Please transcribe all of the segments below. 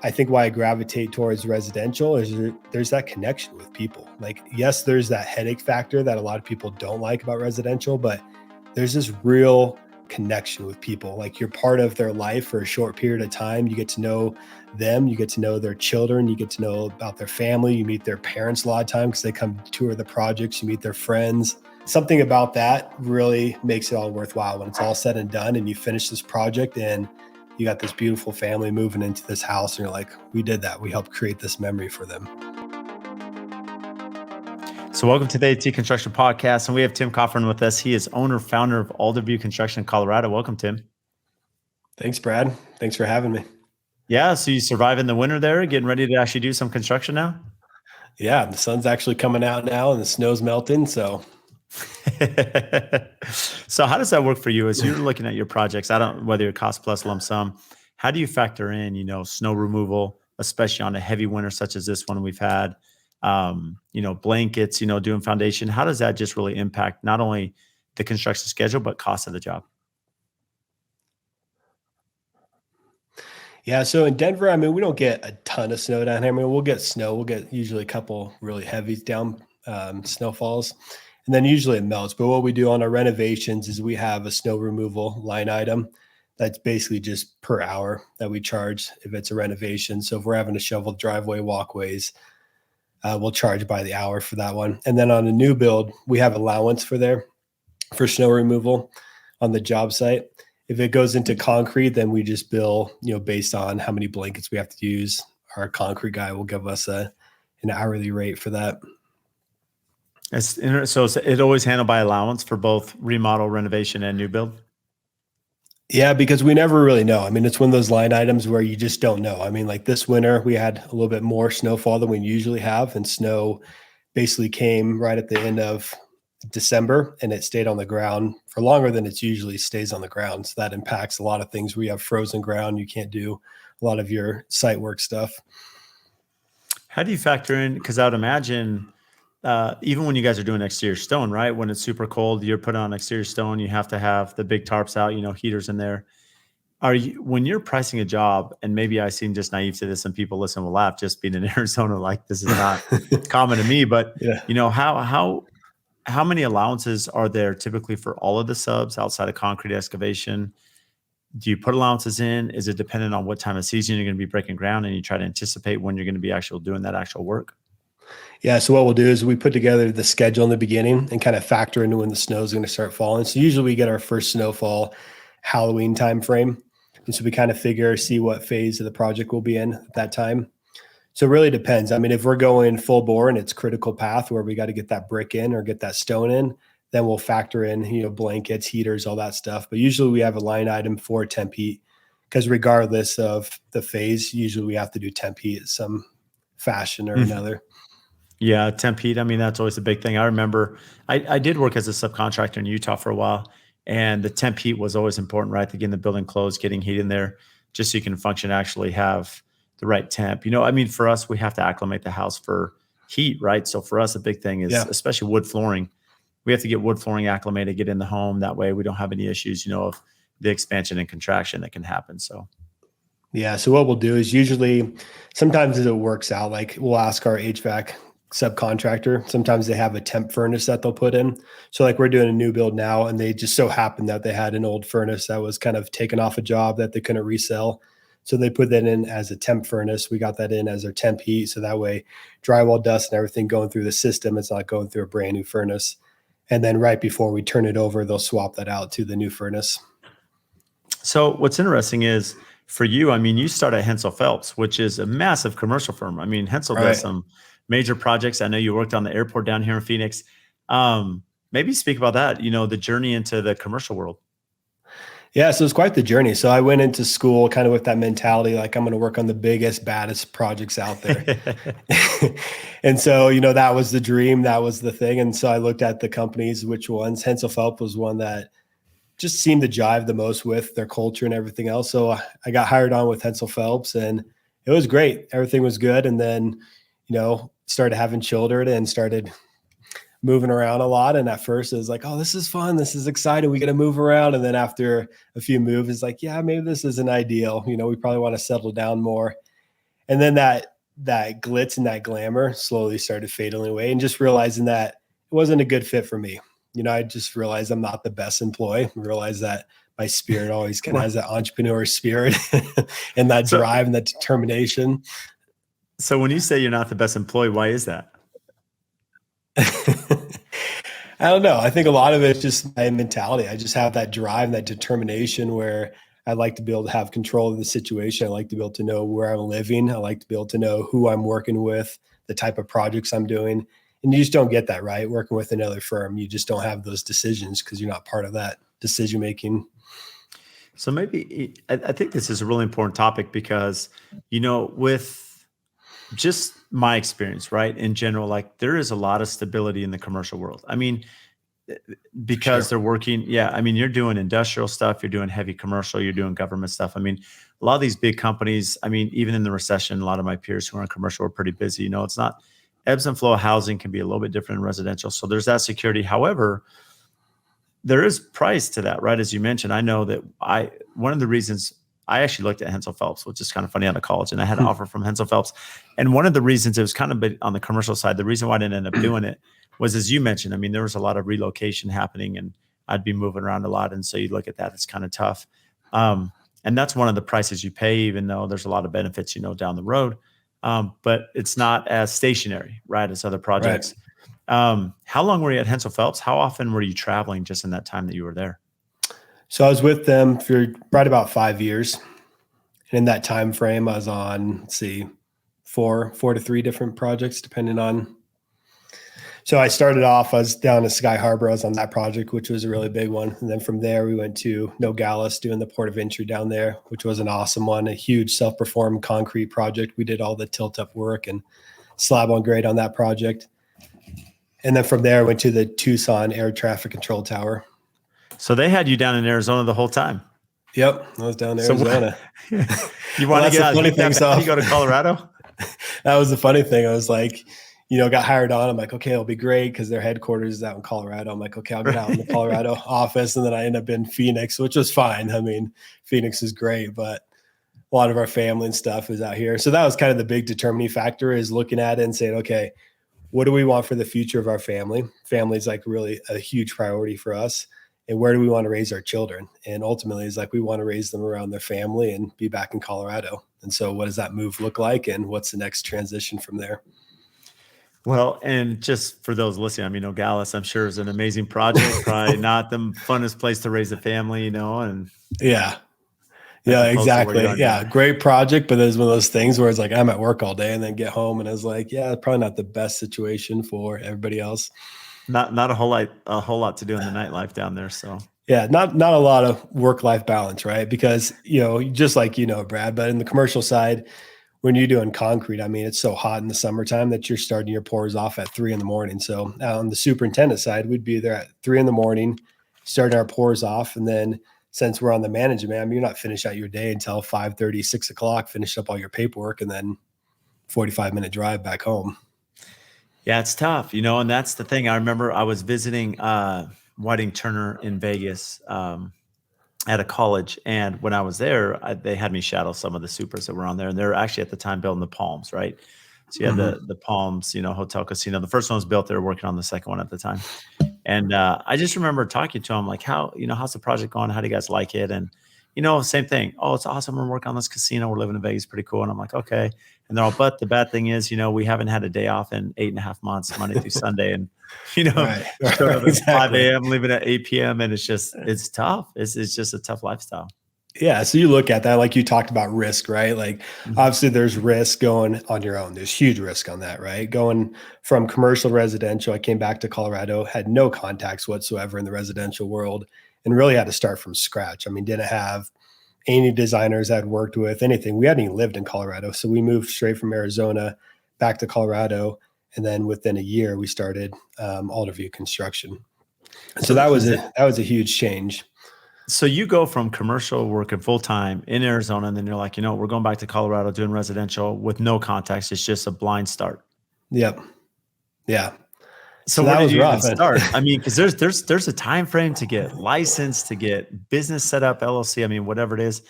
I think why I gravitate towards residential is there's that connection with people. Like, yes, there's that headache factor that a lot of people don't like about residential, but there's this real connection with people. Like, you're part of their life for a short period of time. You get to know them, you get to know their children, you get to know about their family, you meet their parents a lot of times because they come tour the projects, you meet their friends. Something about that really makes it all worthwhile when it's all said and done and you finish this project and you got this beautiful family moving into this house and you're like, we did that. We helped create this memory for them. So welcome to the AT Construction Podcast, and we have Tim Coughran with us. He is owner, founder of Alderview Construction in Colorado. Welcome, Tim. Thanks, Brad. Thanks for having me. Yeah, so you surviving the winter there, getting ready to actually do some construction now? Yeah, the sun's actually coming out now and the snow's melting, so. So how does that work for you as you're looking at your projects? Whether you're cost plus lump sum, how do you factor in, snow removal, especially on a heavy winter such as this one we've had, blankets, doing foundation? How does that just really impact not only the construction schedule, but cost of the job? Yeah, so in Denver, we don't get a ton of snow down here. We'll get snow. We'll get usually a couple really heavy down snowfalls. And then usually it melts. But what we do on our renovations is we have a snow removal line item that's basically just per hour that we charge if it's a renovation. So if we're having to shovel driveway walkways, we'll charge by the hour for that one. And then on a new build, we have allowance for snow removal on the job site. If it goes into concrete, then we just bill, based on how many blankets we have to use. Our concrete guy will give us an hourly rate for that. So it always handled by allowance for both remodel, renovation, and new build? Yeah, because we never really know. It's one of those line items where you just don't know. Like this winter, we had a little bit more snowfall than we usually have, and snow basically came right at the end of December, and it stayed on the ground for longer than it usually stays on the ground. So that impacts a lot of things. We have frozen ground. You can't do a lot of your site work stuff. How do you factor in? Because I would imagine even when you guys are doing exterior stone, right? When it's super cold, you're putting on exterior stone, you have to have the big tarps out, heaters in there. When you're pricing a job, and maybe I seem just naive to this and people listen will laugh, just being in Arizona, like this is not common to me, but yeah. How many allowances are there typically for all of the subs outside of concrete excavation? Do you put allowances in? Is it dependent on what time of season you're going to be breaking ground and you try to anticipate when you're going to be doing that actual work? Yeah, so what we'll do is we put together the schedule in the beginning and kind of factor into when the snow is going to start falling. So usually we get our first snowfall Halloween timeframe. And so we kind of see what phase of the project we'll be in at that time. So it really depends. If we're going full bore and it's critical path where we got to get that brick in or get that stone in, then we'll factor in, blankets, heaters, all that stuff. But usually we have a line item for temp heat because regardless of the phase, usually we have to do temp heat in some fashion or another. Yeah, temp heat. That's always a big thing. I remember I did work as a subcontractor in Utah for a while, and the temp heat was always important, right? To getting the building closed, getting heat in there, just so you can function, actually have the right temp. For us, we have to acclimate the house for heat, right? So for us, a big thing is, especially wood flooring, we have to get wood flooring acclimated, get in the home. That way we don't have any issues, of the expansion and contraction that can happen. So. Yeah. So what we'll do is usually sometimes it works out, like we'll ask our HVAC subcontractor. Sometimes they have a temp furnace that they'll put in. So like we're doing a new build now, and they just so happened that they had an old furnace that was kind of taken off a job that they couldn't resell. So they put that in as a temp furnace. We got that in as our temp heat. So that way drywall dust and everything going through the system, it's not going through a brand new furnace. And then right before we turn it over, they'll swap that out to the new furnace. So what's interesting is for you, you start at Hensel Phelps, which is a massive commercial firm. Hensel does some major projects. I know you worked on the airport down here in Phoenix. Maybe speak about that, the journey into the commercial world. Yeah, so it's quite the journey. So I went into school kind of with that mentality, like I'm going to work on the biggest, baddest projects out there. And so, that was the dream. That was the thing. And so I looked at the companies, which ones. Hensel Phelps was one that just seemed to jive the most with their culture and everything else. So I got hired on with Hensel Phelps, and it was great. Everything was good. And then, started having children and started moving around a lot. And at first it was like, oh, this is fun. This is exciting. We get to move around. And then after a few moves, it's like, yeah, maybe this isn't ideal. We probably want to settle down more. And then that glitz and that glamour slowly started fading away, and just realizing that it wasn't a good fit for me. I just realized I'm not the best employee. I realized that my spirit always kind of has that entrepreneur spirit and that drive and that determination. So when you say you're not the best employee, why is that? I don't know. I think a lot of it's just my mentality. I just have that drive and that determination where I like to be able to have control of the situation. I like to be able to know where I'm living. I like to be able to know who I'm working with, the type of projects I'm doing. And you just don't get that, right? Working with another firm, you just don't have those decisions because you're not part of that decision making. So maybe I think this is a really important topic because, with just my experience, right, in general, like there is a lot of stability in the commercial world. I mean, because they're working. Yeah. I mean, you're doing industrial stuff, you're doing heavy commercial, you're doing government stuff. I mean, a lot of these big companies, I mean, even in the recession, a lot of my peers who are in commercial are pretty busy. It's not ebbs and flow of housing can be a little bit different in residential. So there's that security. However, there is price to that, right? As you mentioned, I know that one of the reasons I actually looked at Hensel Phelps, which is kind of funny, out of college, and I had an offer from Hensel Phelps. And one of the reasons it was kind of bit on the commercial side, the reason why I didn't end up doing it was, as you mentioned, I mean, there was a lot of relocation happening and I'd be moving around a lot. And so you look at that, it's kind of tough. And that's one of the prices you pay, even though there's a lot of benefits, down the road. But it's not as stationary, right, as other projects. Right. How long were you at Hensel Phelps? How often were you traveling just in that time that you were there? So I was with them for right about 5 years. And in that time frame, I was on, four to three different projects, depending on. So I started off, I was down in Sky Harbor. I was on that project, which was a really big one. And then from there, we went to Nogales, doing the Port of Entry down there, which was an awesome one, a huge self-performed concrete project. We did all the tilt-up work and slab on grade on that project. And then from there, I went to the Tucson Air Traffic Control Tower. So they had you down in Arizona the whole time? Yep, I was down in Arizona. You want to get out of you go to Colorado? That was the funny thing. I was like, got hired on. I'm like, okay, it'll be great because their headquarters is out in Colorado. I'm like, okay, I'll get out in the Colorado office. And then I end up in Phoenix, which was fine. I mean, Phoenix is great, but a lot of our family and stuff is out here. So that was kind of the big determining factor, is looking at it and saying, okay, what do we want for the future of our family? Family is like really a huge priority for us. And where do we want to raise our children? And ultimately, it's like we want to raise them around their family and be back in Colorado. And so what does that move look like? And what's the next transition from there? Well, and just for those listening, I mean, Nogales, I'm sure, is an amazing project. Probably not the funnest place to raise a family, and yeah, exactly. Yeah, great project, but there's one of those things where it's like I'm at work all day and then get home and I was like, yeah, probably not the best situation for everybody else. Not a whole lot to do in the nightlife down there. So yeah, not a lot of work-life balance, right? Because just like Brad, but in the commercial side, when you're doing concrete, I mean, it's so hot in the summertime that you're starting your pours off at 3 a.m. So on the superintendent side, we'd be there at 3 a.m, starting our pours off. And then since we're on the management, I mean, you're not finished out your day until 5:30, 6 o'clock, finish up all your paperwork, and then 45-minute drive back home. Yeah, it's tough, and that's the thing. I remember I was visiting Whiting Turner in Vegas at a college. And when I was there, they had me shadow some of the supers that were on there. And they're actually at the time building the Palms, right? So you had the Palms, hotel casino. The first one was built. They were working on the second one at the time. And I just remember talking to them like, how's the project going? How do you guys like it? And, same thing. Oh, it's awesome. We're working on this casino. We're living in Vegas. Pretty cool. And I'm like, okay. And they're all, but the bad thing is, we haven't had a day off in 8.5 months, Monday through Sunday. And, right, exactly. 5 a.m., leaving at 8 p.m. And it's tough. It's just a tough lifestyle. Yeah. So you look at that, like you talked about risk, right? Like obviously there's risk going on your own. There's huge risk on that, right? Going from commercial to residential. I came back to Colorado, had no contacts whatsoever in the residential world, and really had to start from scratch. I mean, didn't have any designers I'd worked with, anything. We hadn't even lived in Colorado. So we moved straight from Arizona back to Colorado. And then within a year, we started Alderview Construction. So that was a huge change. So you go from commercial working full-time in Arizona, and then you're like, we're going back to Colorado doing residential with no contacts. It's just a blind start. Yep. Yeah. So where did you even start? I mean, because there's a time frame to get licensed, to get business set up, LLC. I mean, whatever it is,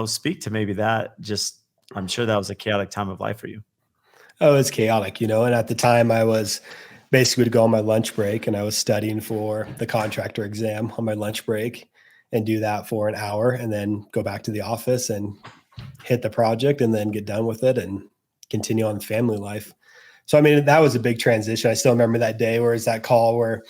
speak to maybe that. Just I'm sure that was a chaotic time of life for you. Oh, it's chaotic, and at the time I was basically to go on my lunch break and I was studying for the contractor exam on my lunch break and do that for an hour and then go back to the office and hit the project and then get done with it and continue on with family life. So, I mean, that was a big transition. I still remember that day where it's that call where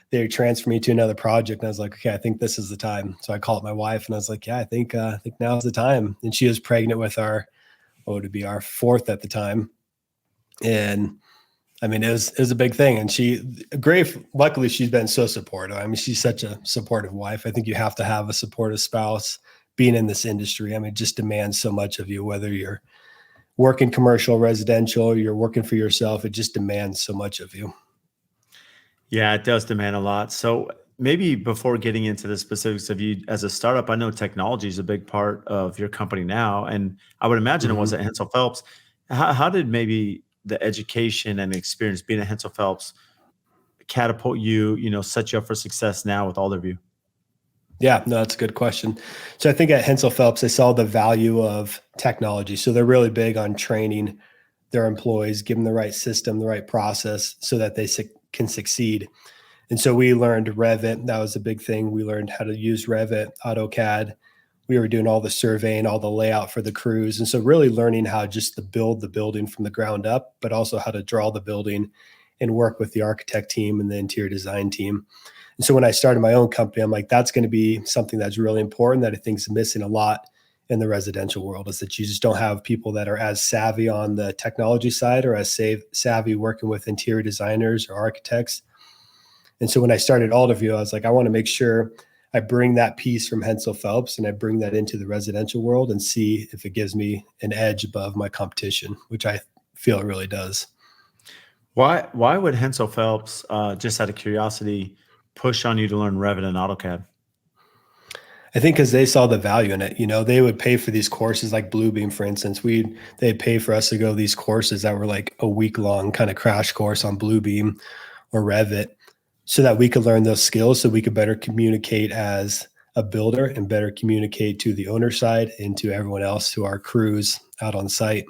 they transferred me to another project. And I was like, okay, I think this is the time. So I called my wife and I was like, yeah, I think now's the time. And she was pregnant with what would it be, our fourth at the time. And I mean, it was a big thing. And luckily she's been so supportive. I mean, she's such a supportive wife. I think you have to have a supportive spouse being in this industry. I mean, it just demands so much of you, whether you're working commercial, residential, you're working for yourself. It just demands so much of you. Yeah, it does demand a lot. So maybe before getting into the specifics of you as a startup, I know technology is a big part of your company now, and I would imagine it was Mhm. at Hensel Phelps. How did maybe the education and experience being at Hensel Phelps catapult you, set you up for success now with Alderview? Yeah, no, that's a good question. So I think at Hensel Phelps, they saw the value of technology. So they're really big on training their employees, give them the right system, the right process so that they can succeed. And so we learned Revit. That was a big thing. We learned how to use Revit, AutoCAD. We were doing all the surveying, all the layout for the crews. And so really learning how just to build the building from the ground up, but also how to draw the building and work with the architect team and the interior design team. And so when I started my own company, I'm like, that's going to be something that's really important that I think is missing a lot in the residential world, is that you just don't have people that are as savvy on the technology side or as savvy working with interior designers or architects. And so when I started Alderview, I was like, I want to make sure I bring that piece from Hensel Phelps and I bring that into the residential world and see if it gives me an edge above my competition, which I feel it really does. Why would Hensel Phelps, just out of curiosity, push on you to learn Revit and AutoCAD? I think because they saw the value in it. They would pay for these courses like Bluebeam, for instance. They'd pay for us to go to these courses that were like a week long kind of crash course on Bluebeam or Revit so that we could learn those skills so we could better communicate as a builder and better communicate to the owner side and to everyone else, to our crews out on site.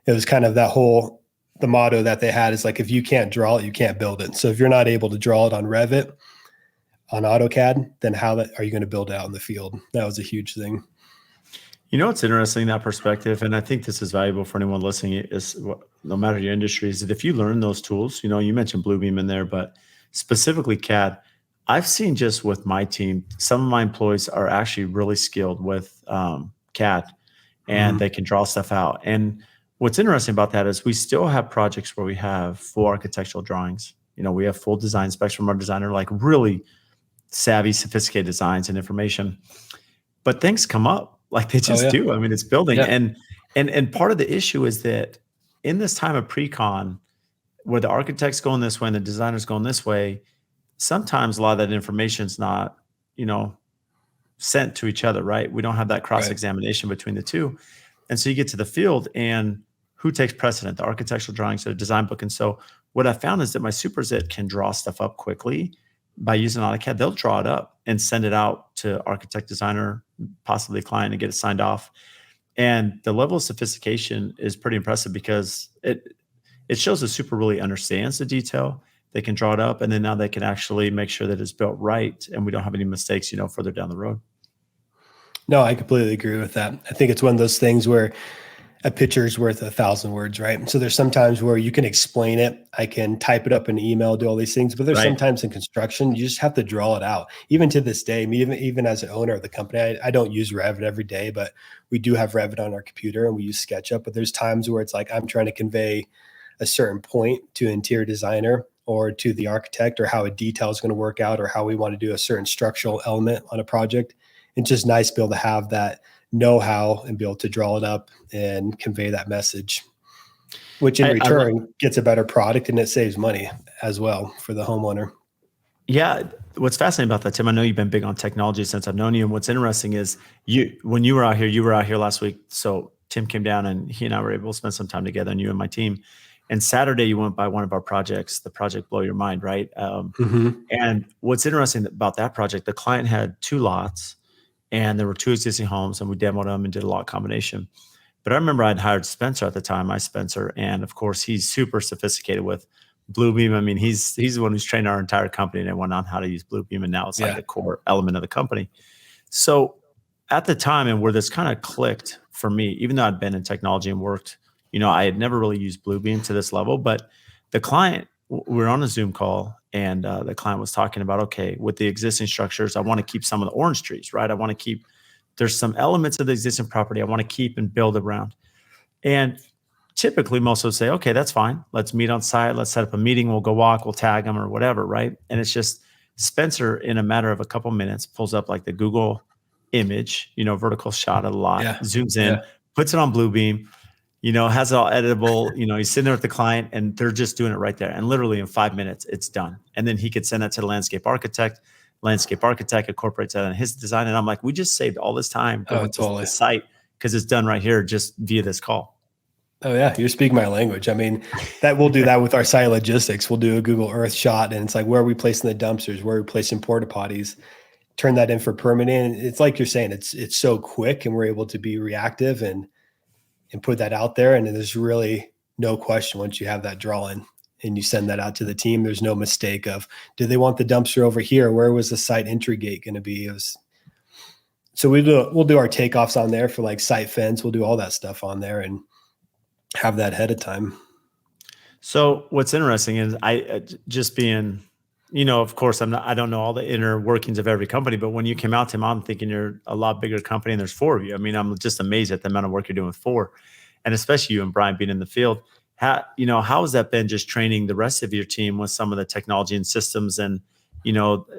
It was kind of the motto that they had is like, if you can't draw it, you can't build it. So if you're not able to draw it on Revit, on AutoCAD, then how are you going to build it out in the field? That was a huge thing. It's interesting, that perspective, and I think this is valuable for anyone listening. Is no matter your industry, is that if you learn those tools, you mentioned Bluebeam in there, but specifically CAD, I've seen just with my team, some of my employees are actually really skilled with CAD, and they can draw stuff out. And what's interesting about that is we still have projects where we have full architectural drawings. We have full design specs from our designer, like really savvy, sophisticated designs and information. But things come up like they Oh just yeah. do. I mean, it's building. Yeah. And part of the issue is that in this time of pre-con, where the architect's going this way and the designer's going this way, sometimes a lot of that information is not, sent to each other, right? We don't have that cross-examination between the two. And so you get to the field and who takes precedent, the architectural drawings or the design book. And so what I found is that my supers that can draw stuff up quickly by using AutoCAD, they'll draw it up and send it out to architect, designer, possibly client, and get it signed off. And the level of sophistication is pretty impressive because it shows the super really understands the detail. They can draw it up, and then now they can actually make sure that it's built right, and we don't have any mistakes, further down the road. No, I completely agree with that. I think it's one of those things where a picture is worth 1,000 words, right? So there's sometimes where you can explain it. I can type it up in an email, do all these things, but there's Right. sometimes in construction, you just have to draw it out. Even to this day, even as an owner of the company, I don't use Revit every day, but we do have Revit on our computer and we use SketchUp. But there's times where it's like I'm trying to convey a certain point to an interior designer or to the architect, or how a detail is going to work out, or how we want to do a certain structural element on a project. It's just nice to be able to have that know-how and be able to draw it up and convey that message, which in return gets a better product and it saves money as well for the homeowner. Yeah. What's fascinating about that, Tim, I know you've been big on technology since I've known you. And what's interesting is when you were out here last week. So Tim came down and he and I were able to spend some time together, and you and my team. And Saturday you went by one of our projects, the project Blow Your Mind, right? And what's interesting about that project, the client had 2 lots and there were 2 existing homes, and we demoed them and did a lot combination. But I remember I'd hired Spencer at the time, my Spencer, and of course he's super sophisticated with Bluebeam. I mean, he's the one who's trained our entire company and everyone on how to use Bluebeam, and now it's like Yeah. a core element of the company. So at the time, and where this kind of clicked for me, even though I'd been in technology and worked, I had never really used Bluebeam to this level, but the client, we were on a Zoom call, and the client was talking about, okay, with the existing structures, I want to keep some of the orange trees, right? I want to keep, there's some elements of the existing property I want to keep and build around. And typically most would say, okay, that's fine. Let's meet on site. Let's set up a meeting. We'll go walk, we'll tag them or whatever, right? And it's just Spencer, in a matter of a couple minutes, pulls up like the Google image, vertical shot of the lot, Yeah. zooms in, Yeah. puts it on Bluebeam, has it all editable, he's sitting there with the client and they're just doing it right there. And literally in 5 minutes, it's done. And then he could send that to the landscape architect incorporates that in his design. And I'm like, we just saved all this time going to Totally. the site because it's done right here just via this call. Oh yeah, you're speaking my language. I mean, that we'll do that with our site logistics. We'll do a Google Earth shot, and it's like, where are we placing the dumpsters? Where are we placing porta potties? Turn that in for permitting. It's like you're saying, it's so quick, and we're able to be reactive and put that out there. And there's really no question once you have that drawing and you send that out to the team. There's no mistake of, do they want the dumpster over here? Where was the site entry gate going to be? So we'll do our takeoffs on there for like site fence. We'll do all that stuff on there and have that ahead of time. So what's interesting is I just being, of course I don't know all the inner workings of every company, but when you came out, Tim, I'm thinking you're a lot bigger company and there's 4 of you. I mean, I'm just amazed at the amount of work you're doing with 4, and especially you and Brian being in the field. How has that been, just training the rest of your team with some of the technology and systems and,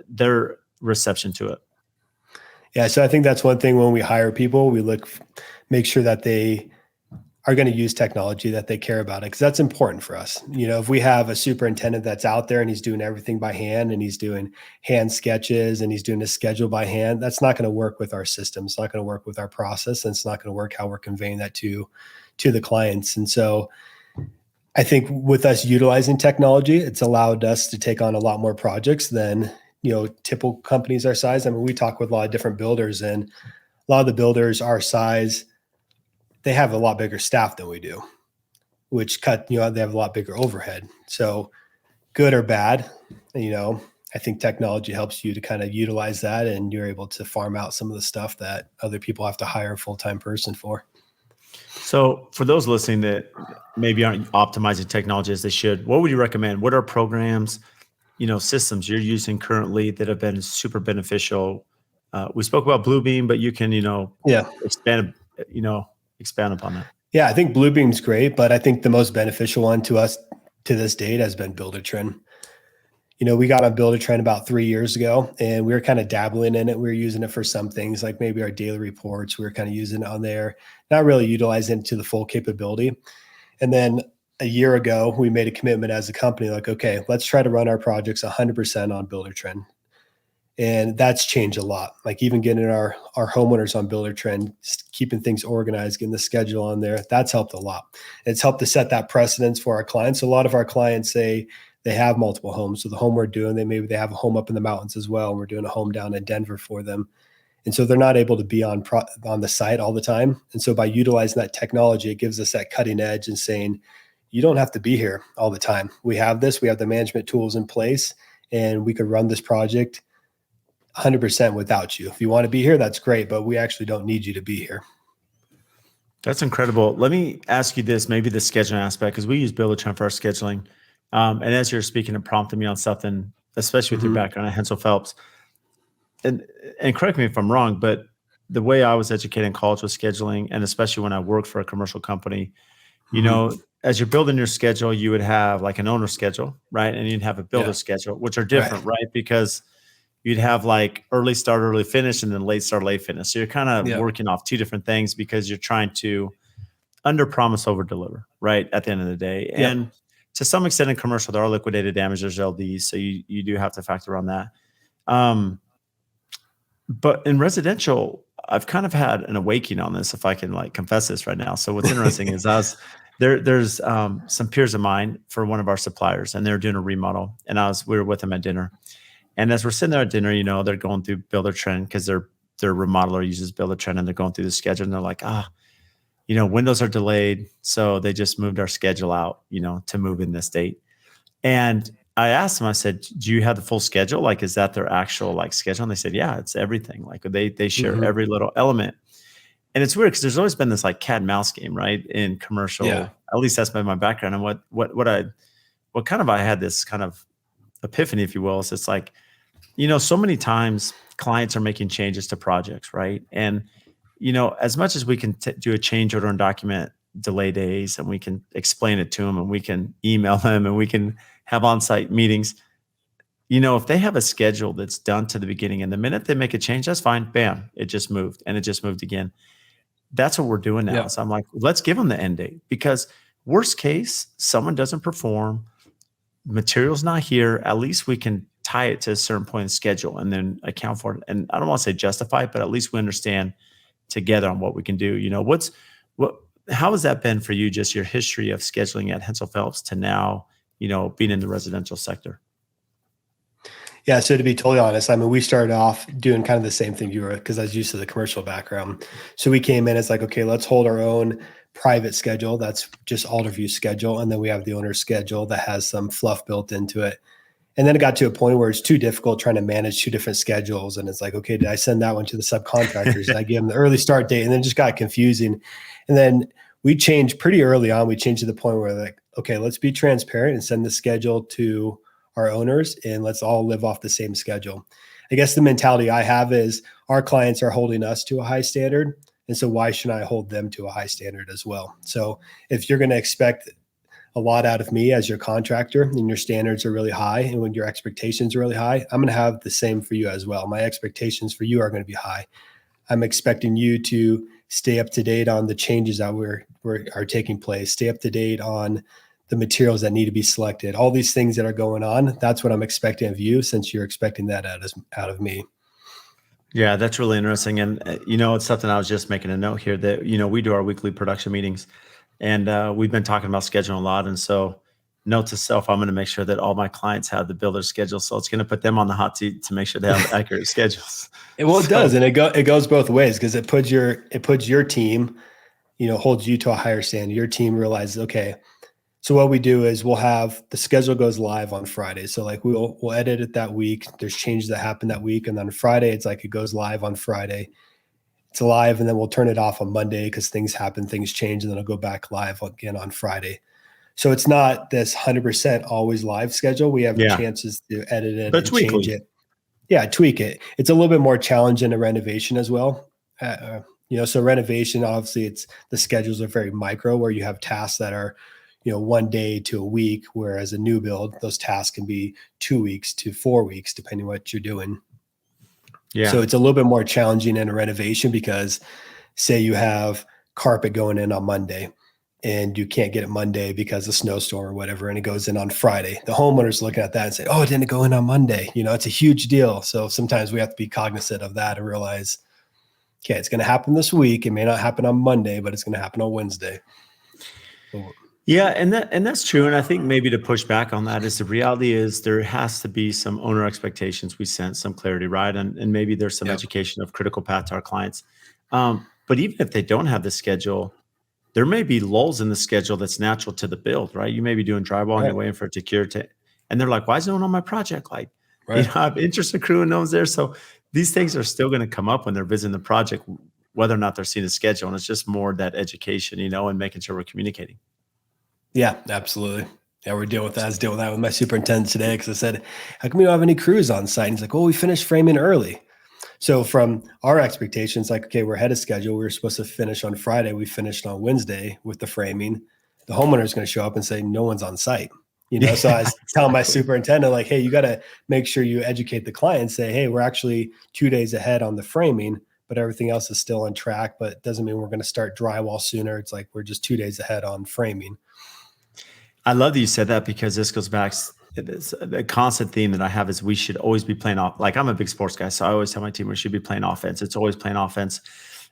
their reception to it? Yeah. So I think that's one thing when we hire people, we make sure that they are going to use technology, that they care about it, because that's important for us. If we have a superintendent that's out there and he's doing everything by hand and he's doing hand sketches and he's doing a schedule by hand, that's not going to work with our system. It's not going to work with our process, and it's not going to work how we're conveying that to the clients. And so I think with us utilizing technology, it's allowed us to take on a lot more projects than, typical companies our size. I mean, we talk with a lot of different builders, and a lot of the builders our size, they have a lot bigger staff than we do, which they have a lot bigger overhead. So good or bad, I think technology helps you to kind of utilize that, and you're able to farm out some of the stuff that other people have to hire a full-time person for. So for those listening that maybe aren't optimizing technology as they should, what would you recommend? What are programs, systems you're using currently that have been super beneficial? We spoke about Bluebeam, but you can, expand upon that. Yeah, I think Bluebeam's great, but I think the most beneficial one to us to this date has been Buildertrend. We got on Buildertrend about 3 years ago, and we were kind of dabbling in it. We were using it for some things, like maybe our daily reports. We were kind of using it on there, not really utilizing it to the full capability. And then a year ago, we made a commitment as a company, like, okay, let's try to run our projects 100% on Buildertrend. And that's changed a lot. Like even getting our homeowners on Buildertrend, keeping things organized, getting the schedule on there, that's helped a lot. It's helped to set that precedence for our clients. A lot of our clients say they have multiple homes. So the home we're doing, maybe they have a home up in the mountains as well. And we're doing a home down in Denver for them. And so they're not able to be on the site all the time. And so by utilizing that technology, it gives us that cutting edge and saying, you don't have to be here all the time. We have the management tools in place, and we could run this project 100% without you. If you want to be here, that's great, but we actually don't need you to be here. That's incredible. Let me ask you this, maybe the scheduling aspect, because we use Buildertrend for our scheduling. And as you're speaking, it prompted me on something, especially with your background at Hensel Phelps. And correct me if I'm wrong, but the way I was educated in college with scheduling, and especially when I worked for a commercial company, as you're building your schedule, you would have like an owner schedule, right? And you'd have a builder schedule, which are different, right? Because you'd have like early start, early finish, and then late start, late finish. So you're kind of working off 2 different things because you're trying to under promise, over deliver, right? At the end of the day. And to some extent in commercial, there are liquidated damages, LDs. So you do have to factor on that. But in residential, I've kind of had an awakening on this, if I can like confess this right now. So what's interesting is there's some peers of mine for one of our suppliers, and they're doing a remodel, and we were with them at dinner. And as we're sitting there at dinner, they're going through Buildertrend because their remodeler uses Buildertrend, and they're going through the schedule, and they're like, windows are delayed. So they just moved our schedule out, to move in this date. And I asked them, I said, do you have the full schedule? Like, is that their actual like schedule? And they said, yeah, it's everything. Like they share Mhm. every little element. And it's weird because there's always been this like cat and mouse game, right? In commercial, Yeah. at least that's been my background. And what kind of, I had this kind of epiphany, if you will, is it's like, so many times clients are making changes to projects, right? And, as much as we can do a change order and document delay days, and we can explain it to them, and we can email them, and we can have on-site meetings, if they have a schedule that's done to the beginning, and the minute they make a change, that's fine. Bam, it just moved, and it just moved again. That's what we're doing now. Yep. So I'm like, let's give them the end date, because worst case, someone doesn't perform, material's not here. At least we can tie it to a certain point in the schedule and then account for it. And I don't want to say justify it, but at least we understand together on what we can do. How has that been for you? Just your history of scheduling at Hensel Phelps to now, being in the residential sector. Yeah. So to be totally honest, I mean, we started off doing kind of the same thing you were, because I was used to the commercial background. So we came in as like, okay, let's hold our own private schedule. That's just Alderview schedule. And then we have the owner's schedule that has some fluff built into it. And then it got to a point where it's too difficult trying to manage two different schedules. And it's like, okay, did I send that one to the subcontractors? Did I give them the early start date? And then it just got confusing. And then we changed pretty early on. We changed to the point where like, okay, let's be transparent and send the schedule to our owners, and let's all live off the same schedule. I guess the mentality I have is our clients are holding us to a high standard. And so why shouldn't I hold them to a high standard as well? So if you're going to expect a lot out of me as your contractor and your standards are really high, and when your expectations are really high, I'm going to have the same for you as well. My expectations for you are going to be high. I'm expecting you to stay up to date on the changes that are taking place, stay up to date on the materials that need to be selected, all these things that are going on. That's what I'm expecting of you, since you're expecting that out of me. Yeah, that's really interesting. And, it's something I was just making a note here that, we do our weekly production meetings, and we've been talking about scheduling a lot. And so, note to self, I'm going to make sure that all my clients have the builder schedule. So it's going to put them on the hot seat to make sure they have accurate schedules. Well, it does. And it goes both ways, because it puts your team, holds you to a higher standard. Your team realizes, okay, so what we do is we'll have the schedule goes live on Friday. So like we'll edit it that week. There's changes that happen that week. And then Friday, it's like it goes live on Friday. It's live, and then we'll turn it off on Monday because things happen, things change, and then it'll go back live again on Friday. So it's not this 100% always live schedule. We have chances to edit it and change it. Yeah, tweak it. It's a little bit more challenging a renovation as well. So renovation, obviously, the schedules are very micro, where you have tasks that are 1 day to a week, whereas a new build, those tasks can be 2 weeks to 4 weeks, depending on what you're doing. Yeah. So it's a little bit more challenging in a renovation, because say you have carpet going in on Monday and you can't get it Monday because of snowstorm or whatever, and it goes in on Friday. The homeowner's looking at that and say, oh, it didn't go in on Monday. It's a huge deal. So sometimes we have to be cognizant of that and realize, okay, it's going to happen this week. It may not happen on Monday, but it's going to happen on Wednesday. Yeah, and that's true. And I think maybe to push back on that is the reality is there has to be some owner expectations we sense, some clarity, right? And maybe there's some education of critical path to our clients. But even if they don't have the schedule, there may be lulls in the schedule that's natural to the build, right? You may be doing drywall and you're waiting for it to cure, and they're like, why is no one on my project? Like, I have interest accruing, no one's there. So these things are still going to come up when they're visiting the project, whether or not they're seeing a schedule. And it's just more that education, and making sure we're communicating. Yeah, absolutely. Yeah, we're dealing with that. I was dealing with that with my superintendent today, because I said, how come we don't have any crews on site? And he's like, well, we finished framing early. So from our expectations, like, okay, we're ahead of schedule. We were supposed to finish on Friday. We finished on Wednesday with the framing. The homeowner is going to show up and say, no one's on site. So I was telling my superintendent, like, hey, you got to make sure you educate the client, say, hey, we're actually 2 days ahead on the framing, but everything else is still on track. But it doesn't mean we're going to start drywall sooner. It's like we're just 2 days ahead on framing. I love that you said that, because this goes back. The constant theme that I have is we should always be playing off. Like, I'm a big sports guy, so I always tell my team we should be playing offense. It's always playing offense.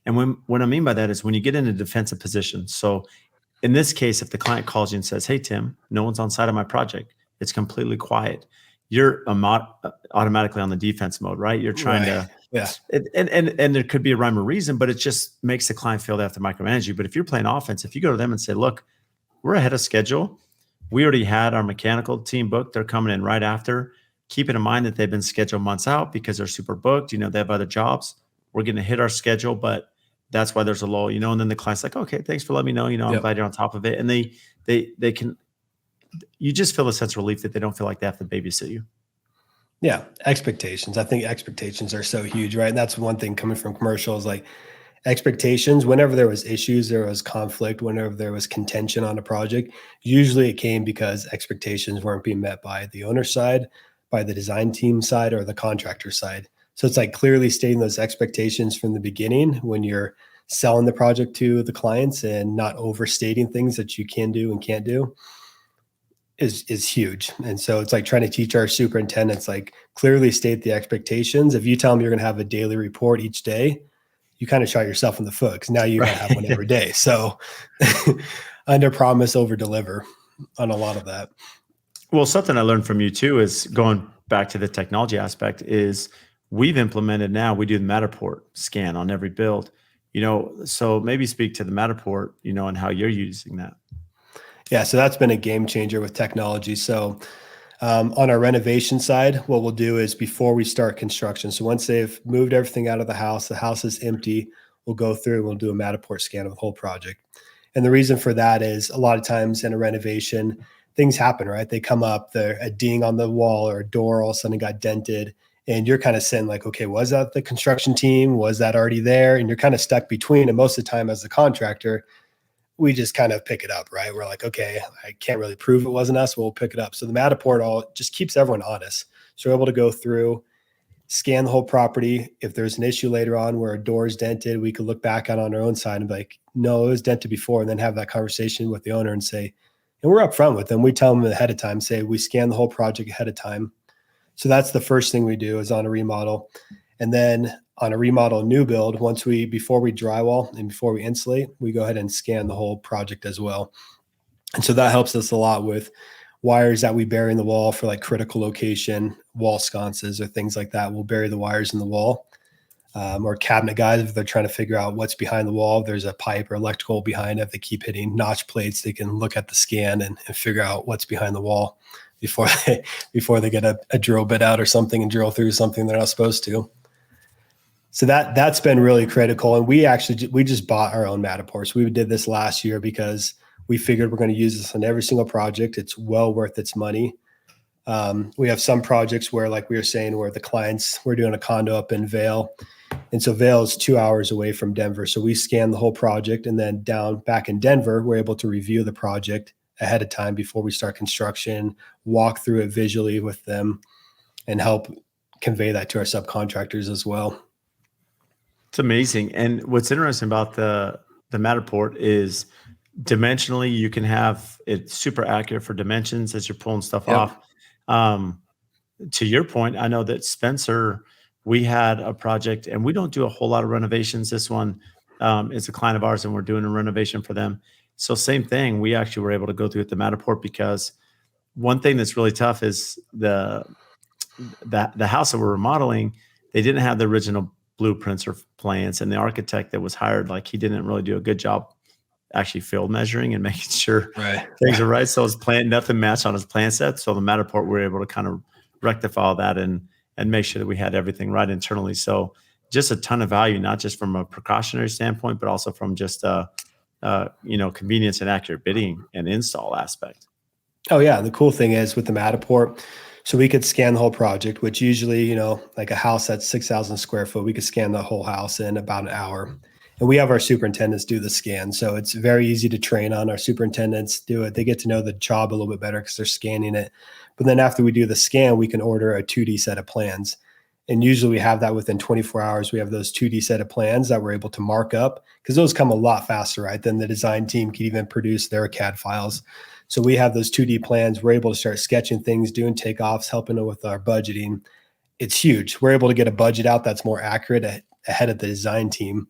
And what I mean by that is when you get in a defensive position. So in this case, if the client calls you and says, hey, Tim, no one's on site on my project, it's completely quiet. you're automatically on the defense mode, right? You're trying Right. to, Yeah. and there could be a rhyme or reason, but it just makes the client feel they have to micromanage you. But if you're playing offense, if you go to them and say, look, we're ahead of schedule. We already had our mechanical team booked. They're coming in right after. Keeping in mind that they've been scheduled months out because they're super booked. They have other jobs. We're going to hit our schedule, but that's why there's a lull, and then the client's like, okay, thanks for letting me know. I'm Yep. glad you're on top of it. And they can, you just feel a sense of relief that they don't feel like they have to babysit you. Yeah. Expectations. I think expectations are so huge, right? And that's one thing coming from commercials, like expectations. Whenever there was issues, there was conflict, whenever there was contention on a project, usually it came because expectations weren't being met by the owner side, by the design team side, or the contractor side. So it's like clearly stating those expectations from the beginning when you're selling the project to the clients, and not overstating things that you can do and can't do is huge. And so it's like trying to teach our superintendents, like, clearly state the expectations. If you tell them you're going to have a daily report each day, you kind of shot yourself in the foot, because now you got to have one every day. So under promise, over deliver on a lot of that. Well, something I learned from you too is going back to the technology aspect is we've implemented now, we do the Matterport scan on every build, so maybe speak to the Matterport, and how you're using that. Yeah. So that's been a game changer with technology. So on our renovation side, what we'll do is, before we start construction, so once they've moved everything out of the house is empty, we'll go through and we'll do a Matterport scan of the whole project. And the reason for that is, a lot of times in a renovation, things happen, right? They come up, they're a ding on the wall, or a door all of a sudden got dented. And you're kind of saying like, okay, was that the construction team? Was that already there? And you're kind of stuck between. And most of the time, as the contractor, we just kind of pick it up, right? We're like, okay, I can't really prove it wasn't us. We'll pick it up. So the Matterport all just keeps everyone honest. So we're able to go through, scan the whole property. If there's an issue later on where a door is dented, we could look back on our own side and be like, no, it was dented before, and then have that conversation with the owner and say, and we're upfront with them. We tell them ahead of time, say, we scan the whole project ahead of time. So that's the first thing we do is on a remodel. And then on a remodel new build, before we drywall and before we insulate, we go ahead and scan the whole project as well. And so that helps us a lot with wires that we bury in the wall for like critical location, wall sconces, or things like that. We'll bury the wires in the wall. Or cabinet guys, if they're trying to figure out what's behind the wall, if there's a pipe or electrical behind it, if they keep hitting notch plates, they can look at the scan and figure out what's behind the wall before they get a drill bit out or something and drill through something they're not supposed to. So that's been really critical. And we just bought our own Matterports. We did this last year because we figured we're going to use this on every single project. It's well worth its money. We have some projects where, like we were saying, where the clients, we're doing a condo up in Vail. And so Vail is 2 hours away from Denver. So we scan the whole project, and then back in Denver, we're able to review the project ahead of time before we start construction, walk through it visually with them, and help convey that to our subcontractors as well. It's amazing. And what's interesting about the Matterport is dimensionally, you can have it super accurate for dimensions as you're pulling stuff off. To your point, I know that Spencer, we had a project, and we don't do a whole lot of renovations. This one is a client of ours, and we're doing a renovation for them. So same thing, we actually were able to go through at the Matterport, because one thing that's really tough is the house that we're remodeling, they didn't have the original blueprints or plans, and the architect that was hired, like, he didn't really do a good job actually field measuring and making sure things are right. So his plan, nothing matched on his plan set. So the Matterport, we were able to kind of rectify all that and make sure that we had everything right internally. So just a ton of value, not just from a precautionary standpoint, but also from just convenience and accurate bidding and install aspect. Oh yeah. The cool thing is with the Matterport, so we could scan the whole project, which usually, like a house that's 6,000 square foot, we could scan the whole house in about an hour. And we have our superintendents do the scan. So it's very easy to train on. Our superintendents do it. They get to know the job a little bit better because they're scanning it. But then after we do the scan, we can order a 2D set of plans. And usually we have that within 24 hours. We have those 2D set of plans that we're able to mark up, because those come a lot faster, right? Than the design team can even produce their CAD files. So we have those 2D plans. We're able to start sketching things, doing takeoffs, helping with our budgeting. It's huge. We're able to get a budget out that's more accurate ahead of the design team.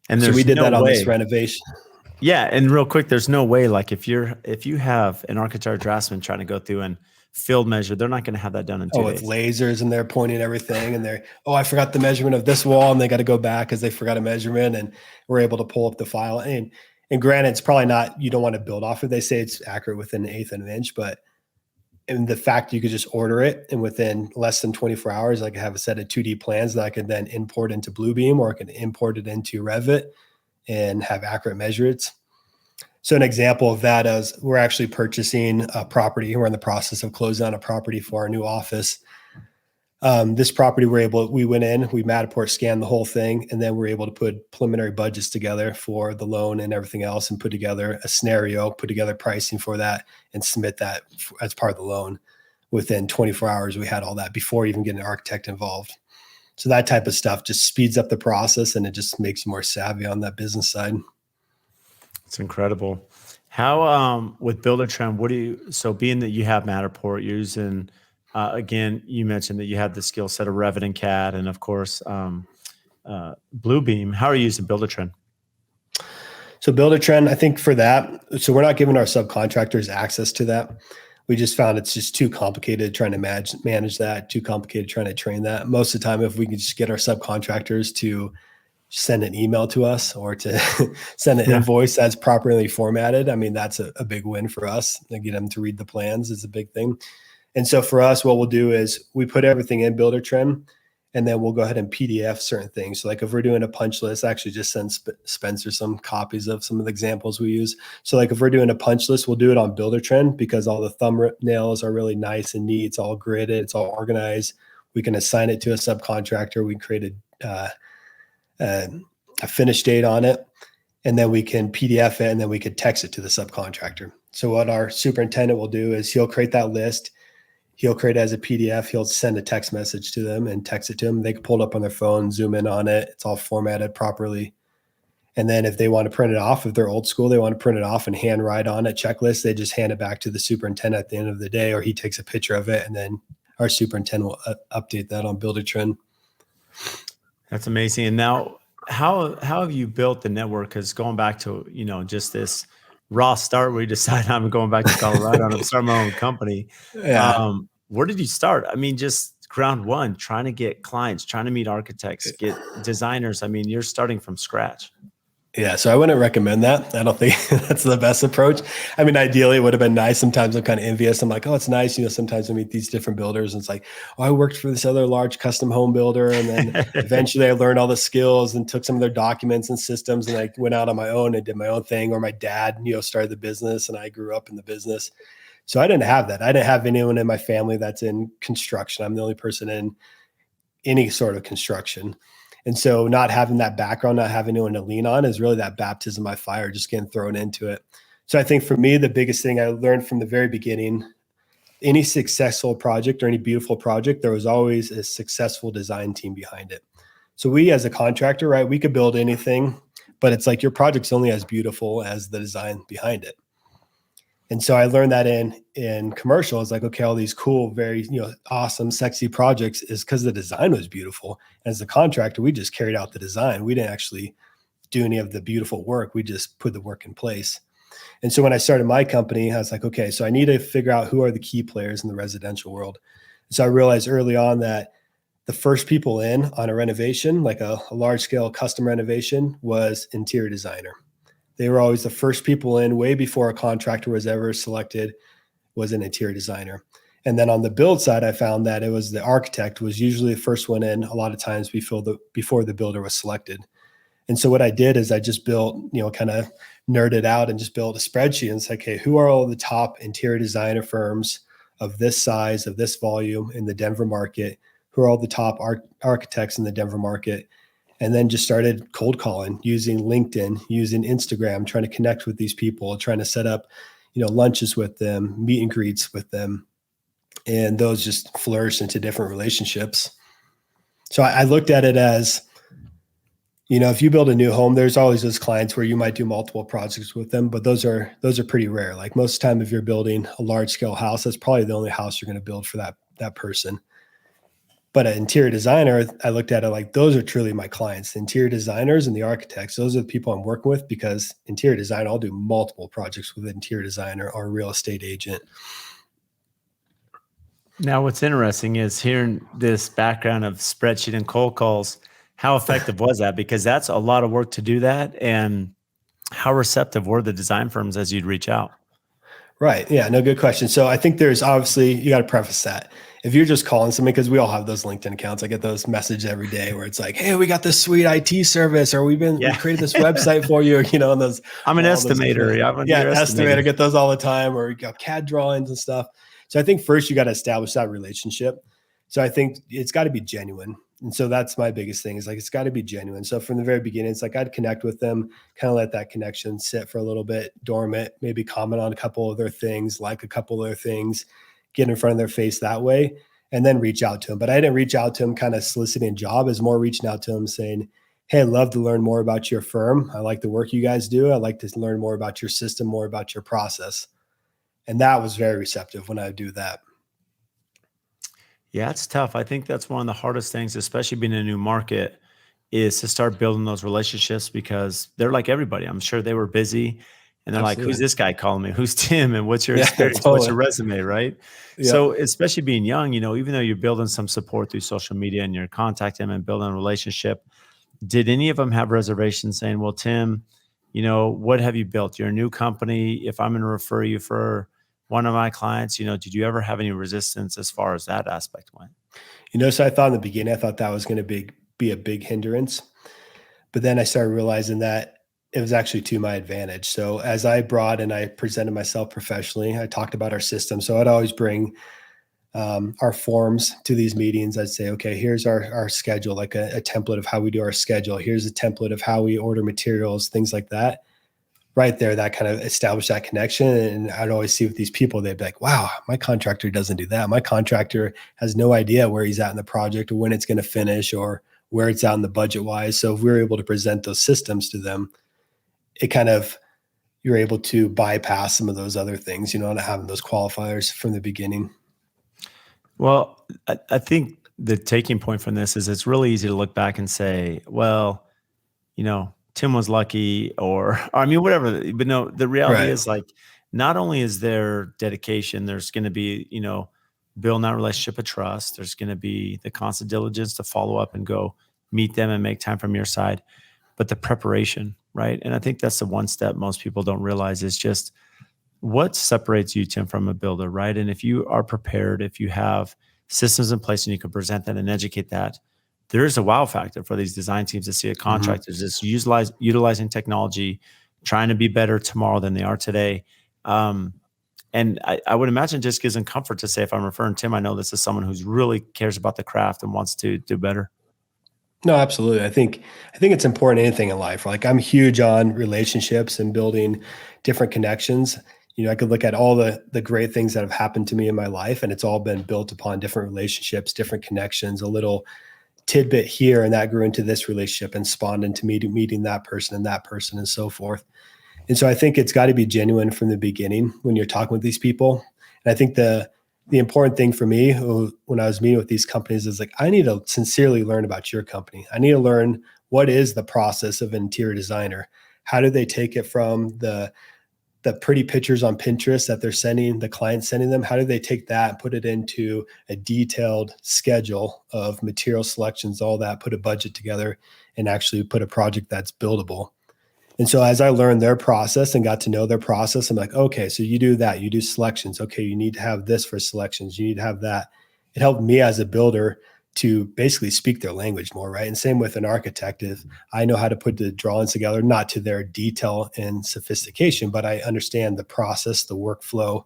And so we did that on this renovation. Yeah. And real quick, there's no way, like, if you have an architect or draftsman trying to go through and field measure. They're not going to have that done in 2 with days. lasers, and they're pointing everything, and I forgot the measurement of this wall, and they got to go back because they forgot a measurement, and we're able to pull up the file. And granted, it's probably not, you don't want to build off of, they say it's accurate within an eighth of an inch, but and the fact you could just order it and within less than 24 hours, I could have a set of 2D plans that I could then import into Bluebeam, or I could import it into Revit and have accurate measurements. So an example of that is we're actually purchasing a property. We're in the process of closing on a property for our new office. This property, we went in, we Matterport scanned the whole thing, and then we're able to put preliminary budgets together for the loan and everything else, and put together a scenario, put together pricing for that, and submit that as part of the loan. Within 24 hours, we had all that before even getting an architect involved. So that type of stuff just speeds up the process, and it just makes you more savvy on that business side. It's incredible. How, with Buildertrend, so being that you have Matterport, you're using, again, you mentioned that you had the skill set of Revit and CAD, and of course, Bluebeam. How are you using Buildertrend? So Buildertrend, I think for that, so we're not giving our subcontractors access to that. We just found it's just too complicated trying to manage that, too complicated trying to train that. Most of the time, if we can just get our subcontractors to send an email to us or to send an invoice that's properly formatted, I mean, that's a big win for us. And get them to read the plans is a big thing. And so for us, what we'll do is we put everything in Buildertrend, and then we'll go ahead and PDF certain things. So like if we're doing a punch list, I actually just send Spencer some copies of some of the examples we use. So like if we're doing a punch list, we'll do it on Buildertrend because all the thumbnails are really nice and neat. It's all gridded. It's all organized. We can assign it to a subcontractor. We create a finish date on it, and then we can PDF it, and then we could text it to the subcontractor. So what our superintendent will do is he'll create that list. He'll create it as a PDF. He'll send a text message to them and text it to them. They can pull it up on their phone, zoom in on it. It's all formatted properly. And then if they want to print it off, if they're old school, they want to print it off and handwrite on a checklist, they just hand it back to the superintendent at the end of the day, or he takes a picture of it, and then our superintendent will update that on Buildertrend. That's amazing. And now, how have you built the network? Because going back to, just this raw start where you decide I'm going back to Colorado and I'm starting my own company. Yeah. Where did you start? I mean, just ground one, trying to get clients, trying to meet architects, get designers. I mean, you're starting from scratch. Yeah, so I wouldn't recommend that. I don't think that's the best approach. I mean, ideally, it would have been nice. Sometimes I'm kind of envious. I'm like, oh, it's nice. Sometimes I meet these different builders, and it's like, oh, I worked for this other large custom home builder. And then eventually I learned all the skills and took some of their documents and systems, and I went out on my own and did my own thing. Or my dad, started the business, and I grew up in the business. So I didn't have that. I didn't have anyone in my family that's in construction. I'm the only person in any sort of construction. And so not having that background, not having anyone to lean on is really that baptism by fire, just getting thrown into it. So I think for me, the biggest thing I learned from the very beginning, any successful project or any beautiful project, there was always a successful design team behind it. So we as a contractor, right, we could build anything, but it's like your project's only as beautiful as the design behind it. And so I learned that in commercial. It's like, okay, all these cool, very, awesome, sexy projects is because the design was beautiful. As a contractor, we just carried out the design. We didn't actually do any of the beautiful work. We just put the work in place. And so when I started my company, I was like, okay, so I need to figure out who are the key players in the residential world. So I realized early on that the first people in on a renovation, like a large scale custom renovation, was interior designer. They were always the first people in, way before a contractor was ever selected, was an interior designer. And then on the build side, I found that it was the architect was usually the first one in a lot of times before the builder was selected. And so what I did is I just built, kind of nerded out and just built a spreadsheet and said, okay, who are all the top interior designer firms of this size, of this volume in the Denver market? Who are all the top architects in the Denver market? And then just started cold calling, using LinkedIn, using Instagram, trying to connect with these people, trying to set up, lunches with them, meet and greets with them. And those just flourished into different relationships. So I looked at it as, if you build a new home, there's always those clients where you might do multiple projects with them, but those are pretty rare. Like most of the time, if you're building a large scale house, that's probably the only house you're going to build for that person. But an interior designer, I looked at it like those are truly my clients. The interior designers and the architects, those are the people I'm working with, because interior design, I'll do multiple projects with an interior designer or a real estate agent. Now, what's interesting is hearing this background of spreadsheet and cold calls. How effective was that? Because that's a lot of work to do that. And how receptive were the design firms as you'd reach out? Right. Yeah. No, good question. So I think there's obviously, you got to preface that. If you're just calling somebody, because we all have those LinkedIn accounts, I get those messages every day where it's like, hey, we got this sweet IT service, or we Yeah. created this website for you, and those, I'm an all those estimator. different, I'm yeah, your estimator, estimator. get those all the time, or you got CAD drawings and stuff. So I think first you got to establish that relationship. So I think it's got to be genuine. And so that's my biggest thing is like, it's got to be genuine. So from the very beginning, it's like I'd connect with them, kind of let that connection sit for a little bit, dormant, maybe comment on a couple of their things, like a couple of their things, get in front of their face that way, and then reach out to them. But I didn't reach out to them kind of soliciting a job, is more reaching out to them saying, hey, I'd love to learn more about your firm. I like the work you guys do. I'd like to learn more about your system, more about your process. And that was very receptive when I do that. Yeah, it's tough. I think that's one of the hardest things, especially being in a new market, is to start building those relationships because they're like everybody. I'm sure they were busy and they're like, who's Absolutely. this guy calling me? Who's Tim? And what's your Yeah, experience? What's your totally. resume? Right. Yep. So, especially being young, even though you're building some support through social media and you're contacting them and building a relationship, did any of them have reservations saying, well, Tim, what have you built? You're a new company. If I'm going to refer you for one of my clients, did you ever have any resistance as far as that aspect went? So I thought in the beginning, I thought that was going to be a big hindrance. But then I started realizing that it was actually to my advantage. So as I brought and I presented myself professionally, I talked about our system. So I'd always bring our forms to these meetings. I'd say, okay, here's our schedule, like a template of how we do our schedule. Here's a template of how we order materials, things like that. Right there, that kind of established that connection. And I'd always see with these people, they'd be like, wow, my contractor doesn't do that. My contractor has no idea where he's at in the project or when it's going to finish or where it's at in the budget wise. So if we were able to present those systems to them, it kind of, you're able to bypass some of those other things, not having those qualifiers from the beginning. Well, I think the taking point from this is it's really easy to look back and say, well, Tim was lucky or I mean, whatever. But no, the reality Right. is like, not only is there dedication, there's going to be, building that relationship of trust. There's going to be the constant diligence to follow up and go meet them and make time from your side, but the preparation, right? And I think that's the one step most people don't realize is just what separates you, Tim, from a builder, right? And if you are prepared, if you have systems in place and you can present that and educate that, there is a wow factor for these design teams to see a Mm-hmm. contractor just utilizing technology, trying to be better tomorrow than they are today. And I would imagine just gives them comfort to say, if I'm referring Tim, I know this is someone who's really cares about the craft and wants to do better. No, absolutely. I think it's important in anything in life. Like I'm huge on relationships and building different connections. I could look at all the great things that have happened to me in my life, and it's all been built upon different relationships, different connections, a little tidbit here, and that grew into this relationship and spawned into meeting that person and so forth. And so I think it's got to be genuine from the beginning when you're talking with these people. And I think the important thing for me when I was meeting with these companies is like, I need to sincerely learn about your company. I need to learn what is the process of an interior designer. How do they take it from the pretty pictures on Pinterest that they're sending, the client sending them? How do they take that and put it into a detailed schedule of material selections, all that, put a budget together and actually put a project that's buildable? And so as I learned their process and got to know their process, I'm like, okay, so you do that, you do selections. Okay, you need to have this for selections. You need to have that. It helped me as a builder to basically speak their language more, right? And same with an architect. If I know how to put the drawings together, not to their detail and sophistication, but I understand the process, the workflow,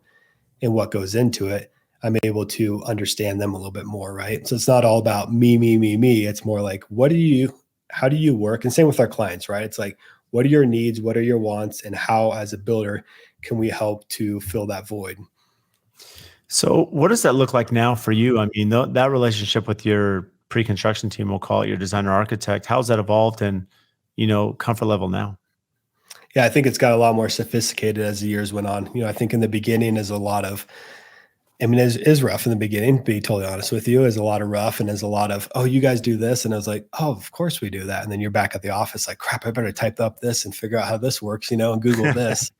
and what goes into it, I'm able to understand them a little bit more, right? So it's not all about me, me, me, me. It's more like, how do you work? And same with our clients, right? It's like, what are your needs? What are your wants? And how, as a builder, can we help to fill that void? So, what does that look like now for you? I mean, that relationship with your pre-construction team, we'll call it your designer architect, how's that evolved and, comfort level now? Yeah, I think it's got a lot more sophisticated as the years went on. I think in the beginning is a lot of, I mean, it is rough in the beginning, to be totally honest with you. There's a lot of rough and there's a lot of, oh, you guys do this. And I was like, oh, of course we do that. And then you're back at the office like, crap, I better type up this and figure out how this works, and Google this.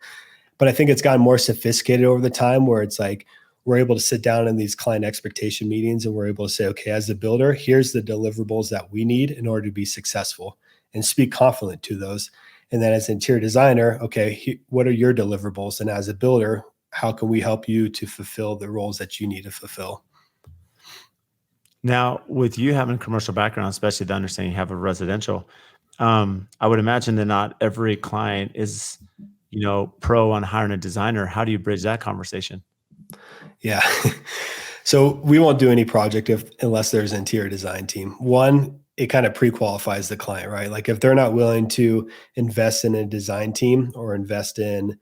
But I think it's gotten more sophisticated over the time where it's like, we're able to sit down in these client expectation meetings and we're able to say, okay, as a builder, here's the deliverables that we need in order to be successful, and speak confident to those. And then as an interior designer, okay, what are your deliverables? And as a builder, how can we help you to fulfill the roles that you need to fulfill? Now, with you having a commercial background, especially the understanding you have of residential, I would imagine that not every client is, pro on hiring a designer. How do you bridge that conversation? Yeah. So we won't do any project unless there's an interior design team. One, it kind of pre-qualifies the client, right? Like if they're not willing to invest in a design team or invest in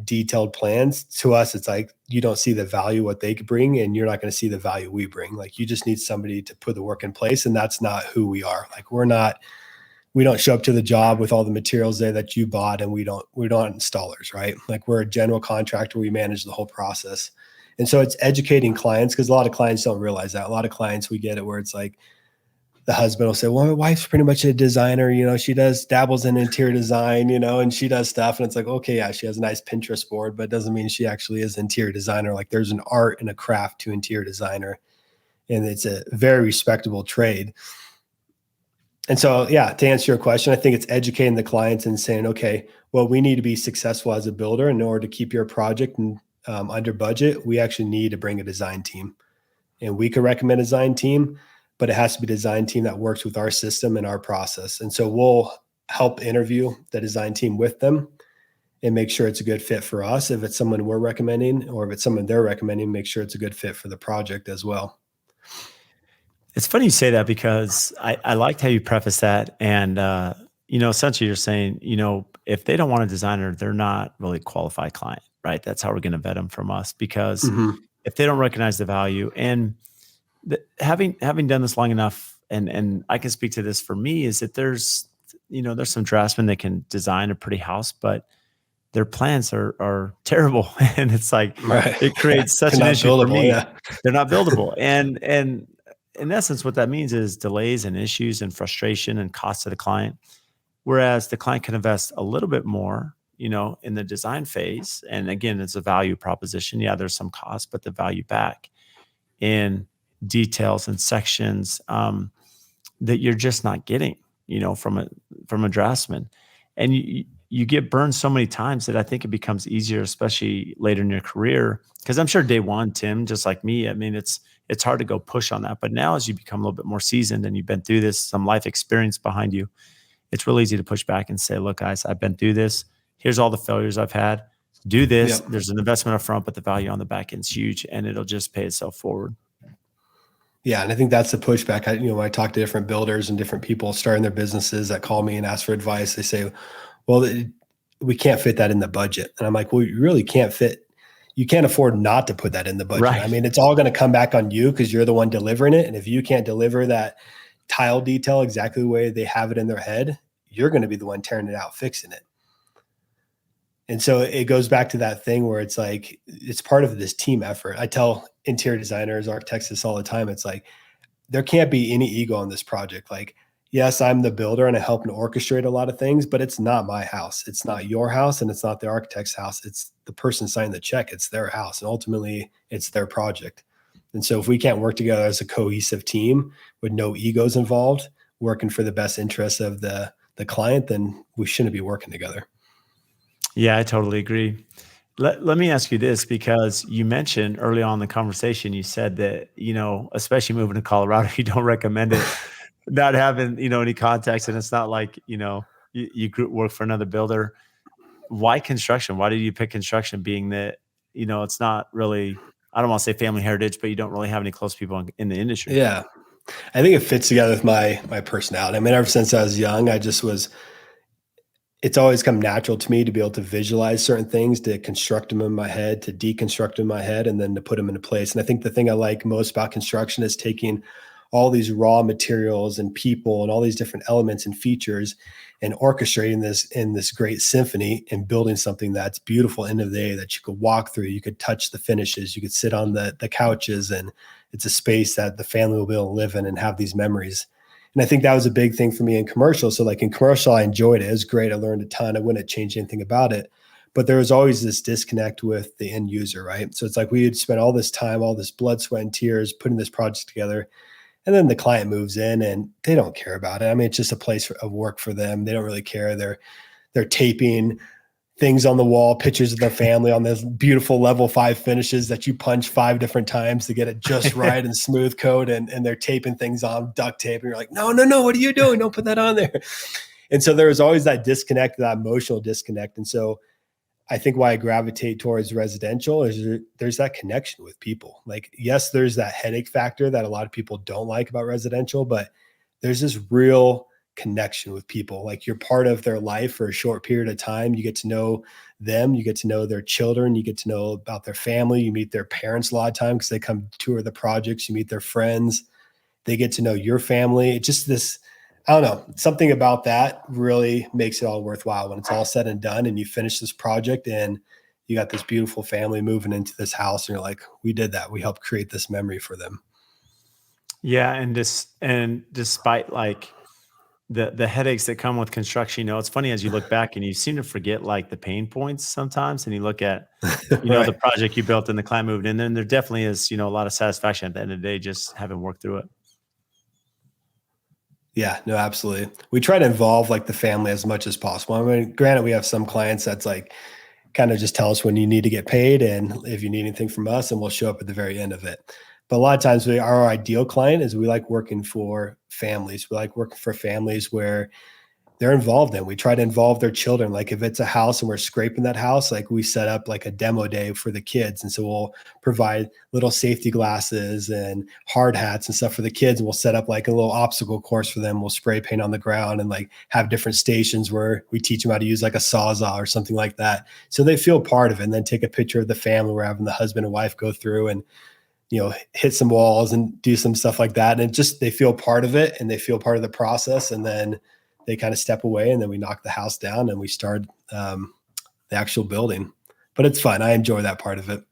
detailed plans, to us, it's like, you don't see the value what they could bring, and you're not going to see the value we bring. Like you just need somebody to put the work in place. And that's not who we are. Like we don't show up to the job with all the materials there that you bought, and we're not installers, right? Like we're a general contractor. We manage the whole process. And so it's educating clients, because a lot of clients don't realize that. A lot of clients, we get it where it's like the husband will say, well, my wife's pretty much a designer, she dabbles in interior design, and she does stuff. And it's like, okay, yeah, she has a nice Pinterest board, but it doesn't mean she actually is an interior designer. Like there's an art and a craft to interior designer, and it's a very respectable trade. And so, yeah, to answer your question, I think it's educating the clients and saying, okay, well, we need to be successful as a builder. In order to keep your project under budget, we actually need to bring a design team. And we could recommend a design team, but it has to be a design team that works with our system and our process. And so we'll help interview the design team with them and make sure it's a good fit for us. If it's someone we're recommending, or if it's someone they're recommending, make sure it's a good fit for the project as well. It's funny you say that, because I liked how you preface that. And, essentially you're saying, if they don't want a designer, they're not really a qualified client, right? That's how we're going to vet them from us, because if they don't recognize the value, and having done this long enough, and I can speak to this for me, is that there's some draftsmen that can design a pretty house, but their plans are terrible. And it's like, Right. it creates such an issue for me. Yeah. They're not buildable. And in essence, what that means is delays and issues and frustration and cost to the client. Whereas the client can invest a little bit more, in the design phase. And again, it's a value proposition. Yeah, there's some cost, but the value back in details and sections that you're just not getting, from a draftsman. And you get burned so many times that I think it becomes easier, especially later in your career. Because I'm sure day one, Tim, just like me, I mean, it's hard to go push on that. But now, as you become a little bit more seasoned and you've been through this, some life experience behind you, it's real easy to push back and say, look, guys, I've been through this. Here's all the failures I've had. Do this. Yep. There's an investment up front, but the value on the back end is huge, and it'll just pay itself forward. Yeah. And I think that's the pushback. When I talk to different builders and different people starting their businesses that call me and ask for advice, they say, well, we can't fit that in the budget. And I'm like, well, you really can't you can't afford not to put that in the budget. Right. I mean, it's all going to come back on you, because you're the one delivering it. And if you can't deliver that tile detail exactly the way they have it in their head, you're going to be the one tearing it out, fixing it. And so it goes back to that thing where it's like, it's part of this team effort. I tell interior designers, architects this all the time. It's like, there can't be any ego on this project. Like, yes, I'm the builder and I help to orchestrate a lot of things, but it's not my house. It's not your house, and it's not the architect's house. It's the person signing the check. It's their house. And ultimately it's their project. And so if we can't work together as a cohesive team with no egos involved, working for the best interests of the client, then we shouldn't be working together. Yeah, I totally agree. Let me ask you this, because you mentioned early on in the conversation, you said that, especially moving to Colorado, you don't recommend it, not having, any contacts. And it's not like, you work for another builder. Why construction? Why did you pick construction, being that, it's not really, I don't want to say family heritage, but you don't really have any close people in the industry? Yeah. I think it fits together with my personality. I mean, ever since I was young, it's always come natural to me to be able to visualize certain things, to construct them in my head, to deconstruct them in my head, and then to put them into place. And I think the thing I like most about construction is taking all these raw materials and people and all these different elements and features and orchestrating this in this great symphony and building something that's beautiful end of the day, that you could walk through, you could touch the finishes, you could sit on the couches, and it's a space that the family will be able to live in and have these memories. And I think that was a big thing for me in commercial. So like in commercial, I enjoyed it. It was great. I learned a ton. I wouldn't change anything about it. but there was always this disconnect with the end user, right? So it's like we had spent all this time, all this blood, sweat, and tears putting this project together. And then the client moves in and they don't care about it. I mean, it's just a place of work for them. They don't really care. They're taping things on the wall, pictures of their family on this beautiful level 5 finishes that you punch 5 different times to get it just right and smooth coat. And they're taping things on duct tape. And you're like, no, what are you doing? Don't put that on there. And so there was always that disconnect, that emotional disconnect. And so I think why I gravitate towards residential is there's that connection with people. Like, yes, there's that headache factor that a lot of people don't like about residential, but there's this real connection with people. Like, you're part of their life for a short period of time. You get to know them, you get to know their children, you get to know about their family, you meet their parents a lot of times because they come tour the projects, you meet their friends, they get to know your family. It's just this, I don't know, something about that really makes it all worthwhile when it's all said and done and you finish this project and you got this beautiful family moving into this house and you're like, we did that. We helped create this memory for them. Yeah. And despite like the headaches that come with construction, it's funny as you look back and you seem to forget like the pain points sometimes. And you look at, Right. the project you built and the client moved in, then there definitely is, a lot of satisfaction at the end of the day, just having worked through it. Yeah, no, absolutely. We try to involve like the family as much as possible. I mean, granted, we have some clients that's like kind of just tell us when you need to get paid and if you need anything from us, and we'll show up at the very end of it. But a lot of times our ideal client is we like working for families. We like working for families where they're involved in. We try to involve their children. Like if it's a house and we're scraping that house, like we set up like a demo day for the kids. And so we'll provide little safety glasses and hard hats and stuff for the kids. And we'll set up like a little obstacle course for them. We'll spray paint on the ground and like have different stations where we teach them how to use like a Sawzall or something like that. So they feel part of it, and then take a picture of the family. We're having the husband and wife go through and, hit some walls and do some stuff like that. And they feel part of it and they feel part of the process. And then they kind of step away and then we knock the house down and we start the actual building. But it's fun. I enjoy that part of it.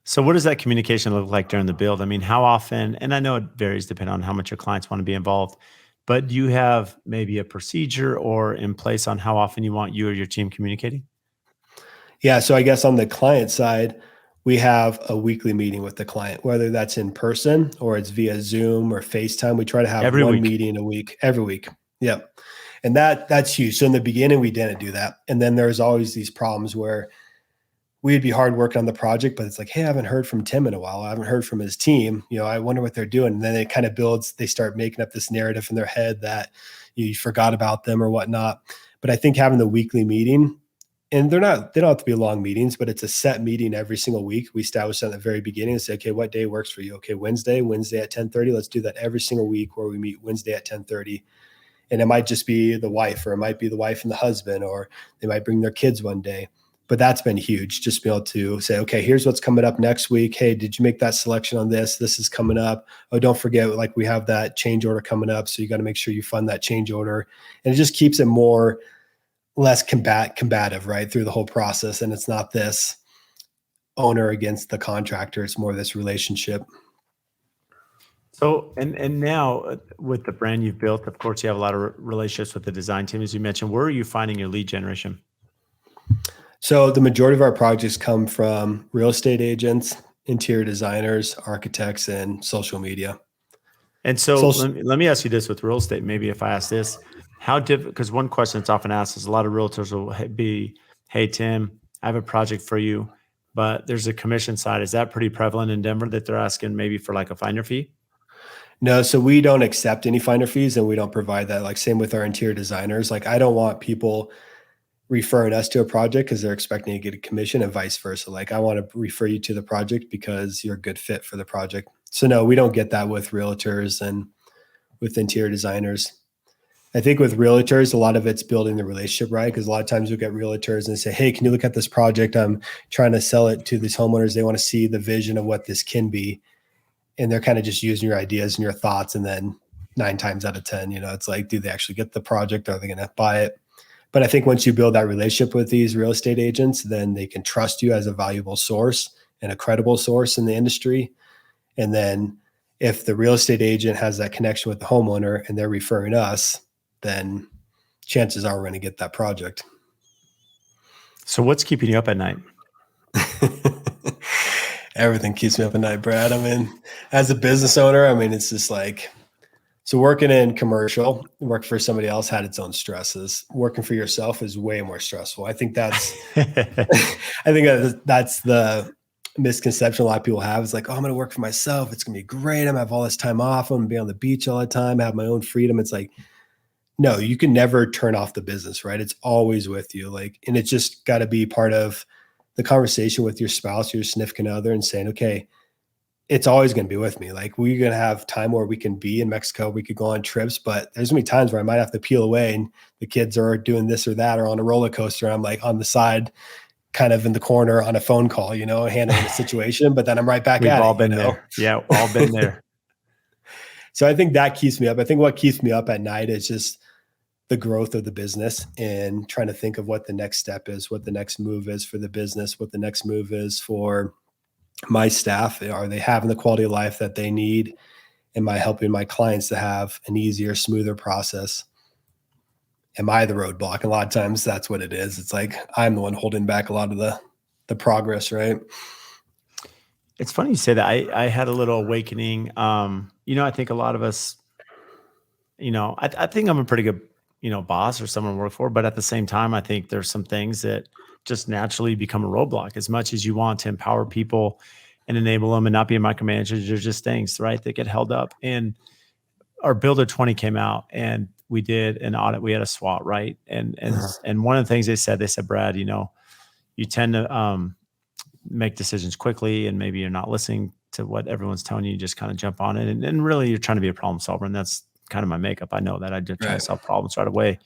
So what does that communication look like during the build? I mean, how often, and I know it varies depending on how much your clients want to be involved, but do you have maybe a procedure or in place on how often you want you or your team communicating? Yeah. So I guess on the client side, we have a weekly meeting with the client, whether that's in person or it's via Zoom or FaceTime. We try to have Every one week. meeting a week, every week. Yep. And that's huge. So in the beginning, we didn't do that. And then there's always these problems where we'd be hard working on the project, but it's like, hey, I haven't heard from Tim in a while. I haven't heard from his team. I wonder what they're doing. And then it kind of they start making up this narrative in their head that you forgot about them or whatnot. But I think having the weekly meeting, and they don't have to be long meetings, but it's a set meeting every single week. We established at the very beginning and say, okay, what day works for you? Okay, Wednesday at 10:30. Let's do that every single week where we meet Wednesday at 10:30. And it might just be the wife, or it might be the wife and the husband, or they might bring their kids one day. But that's been huge. Just be able to say, okay, here's what's coming up next week. Hey, did you make that selection on this? This is coming up. Oh, don't forget, like we have that change order coming up. So you got to make sure you fund that change order. And it just keeps it less combative, right, through the whole process. And it's not this owner against the contractor. It's more of this relationship. So, and now with the brand you've built, of course, you have a lot of relationships with the design team, as you mentioned. Where are you finding your lead generation? So the majority of our projects come from real estate agents, interior designers, architects, and social media. And so Social, let me ask you this with real estate. Maybe if I ask this, how difficult, because one question that's often asked is a lot of realtors will be, hey, Tim, I have a project for you, but there's a commission side. Is that pretty prevalent in Denver that they're asking maybe for like a finder fee? No, so we don't accept any finder fees and we don't provide that. Like same with our interior designers. Like I don't want people referring us to a project because they're expecting to get a commission and vice versa. Like I want to refer you to the project because you're a good fit for the project. So no, we don't get that with realtors and with interior designers. I think with realtors, a lot of it's building the relationship, right? Because a lot of times you'll get realtors and say, hey, can you look at this project? I'm trying to sell it to these homeowners. They want to see the vision of what this can be. And they're kind of just using your ideas and your thoughts. And then 9 times out of 10, it's like, do they actually get the project? Are they going to buy it? But I think once you build that relationship with these real estate agents, then they can trust you as a valuable source and a credible source in the industry. And then if the real estate agent has that connection with the homeowner and they're referring us, then chances are we're going to get that project. So what's keeping you up at night? Everything keeps me up at night, Brad. I mean, as a business owner, I mean, it's just like, so working in commercial, working for somebody else had its own stresses. Working for yourself is way more stressful. I think that's, that's the misconception a lot of people have. Is like, oh, I'm going to work for myself. It's going to be great. I'm going to have all this time off. I'm going to be on the beach all the time, have my own freedom. It's like, no, you can never turn off the business, right? It's always with you. Like, and it's just got to be part of the conversation with your spouse, your significant other, and saying, okay, it's always going to be with me. Like, we're going to have time where we can be in Mexico. We could go on trips, but there's going to be times where I might have to peel away and the kids are doing this or that, or on a roller coaster. I'm like on the side, kind of in the corner on a phone call, handling the situation, but then I'm right back We've at all it, been there. Yeah, all been there. So I think that keeps me up. I think what keeps me up at night is just the growth of the business and trying to think of what the next step is, what the next move is for the business, what the next move is for my staff. Are they having the quality of life that they need? Am I helping my clients to have an easier, smoother process? Am I the roadblock? And a lot of times that's what it is. It's like I'm the one holding back a lot of the progress, right? It's funny you say that. I had a little awakening. I think a lot of us, I think I'm a pretty good, boss or someone to work for, but at the same time, I think there's some things that just naturally become a roadblock. As much as you want to empower people and enable them and not be a micromanager, there's just things, right, that get held up. And our Builder 20 came out and we did an audit. We had a SWOT, right? And one of the things they said, Brad, you tend to make decisions quickly and maybe you're not listening to what everyone's telling you. You just kind of jump on it. And really you're trying to be a problem solver. And that's kind of my makeup. I know that I just try to solve problems right away.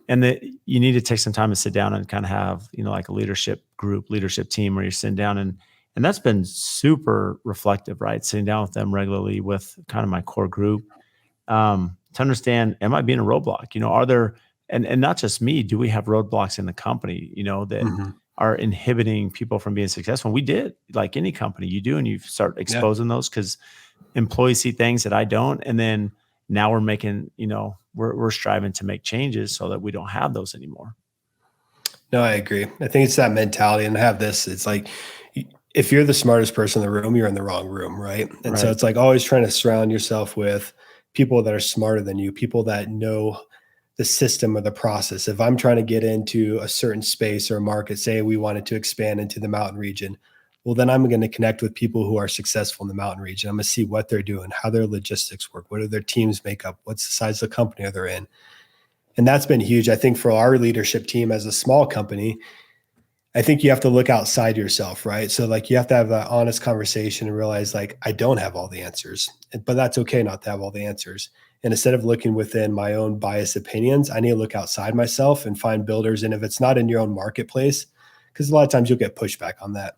And that you need to take some time to sit down and kind of have, like a leadership team where you're sitting down and that's been super reflective, right? Sitting down with them regularly with kind of my core group to understand, am I being a roadblock? Are there, and not just me, do we have roadblocks in the company, that are inhibiting people from being successful? We did, like any company you do, and you start exposing those because employees see things that I don't. And then now we're making, we're striving to make changes so that we don't have those anymore. No, I agree. I think it's that mentality. And I have this, it's like, if you're the smartest person in the room, you're in the wrong room, right? And so it's like always trying to surround yourself with people that are smarter than you, people that know the system or the process. If I'm trying to get into a certain space or a market, say we wanted to expand into the mountain region, well, then I'm going to connect with people who are successful in the mountain region. I'm going to see what they're doing, how their logistics work, what do their teams make up, what's the size of the company they're in. And that's been huge. I think for our leadership team as a small company, I think you have to look outside yourself, right? So like you have to have that honest conversation and realize like, I don't have all the answers, but that's okay not to have all the answers. And instead of looking within my own biased opinions, I need to look outside myself and find builders. And if it's not in your own marketplace, because a lot of times you'll get pushback on that.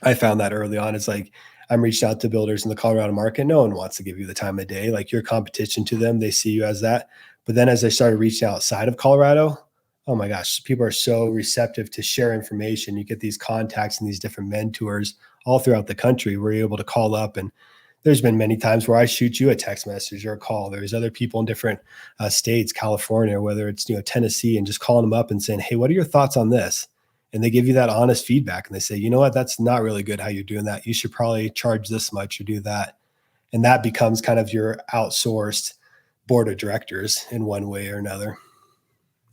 I found that early on. It's like I'm reached out to builders in the Colorado market. No one wants to give you the time of day. Like your competition to them, they see you as that. But then as I started reaching outside of Colorado, oh my gosh, people are so receptive to share information. You get these contacts and these different mentors all throughout the country where you're able to call up. And there's been many times where I shoot you a text message or a call. There's other people in different states, California, whether it's Tennessee, and just calling them up and saying, hey, what are your thoughts on this? And they give you that honest feedback and they say, you know what, that's not really good how you're doing that. You should probably charge this much or do that. And that becomes kind of your outsourced board of directors in one way or another.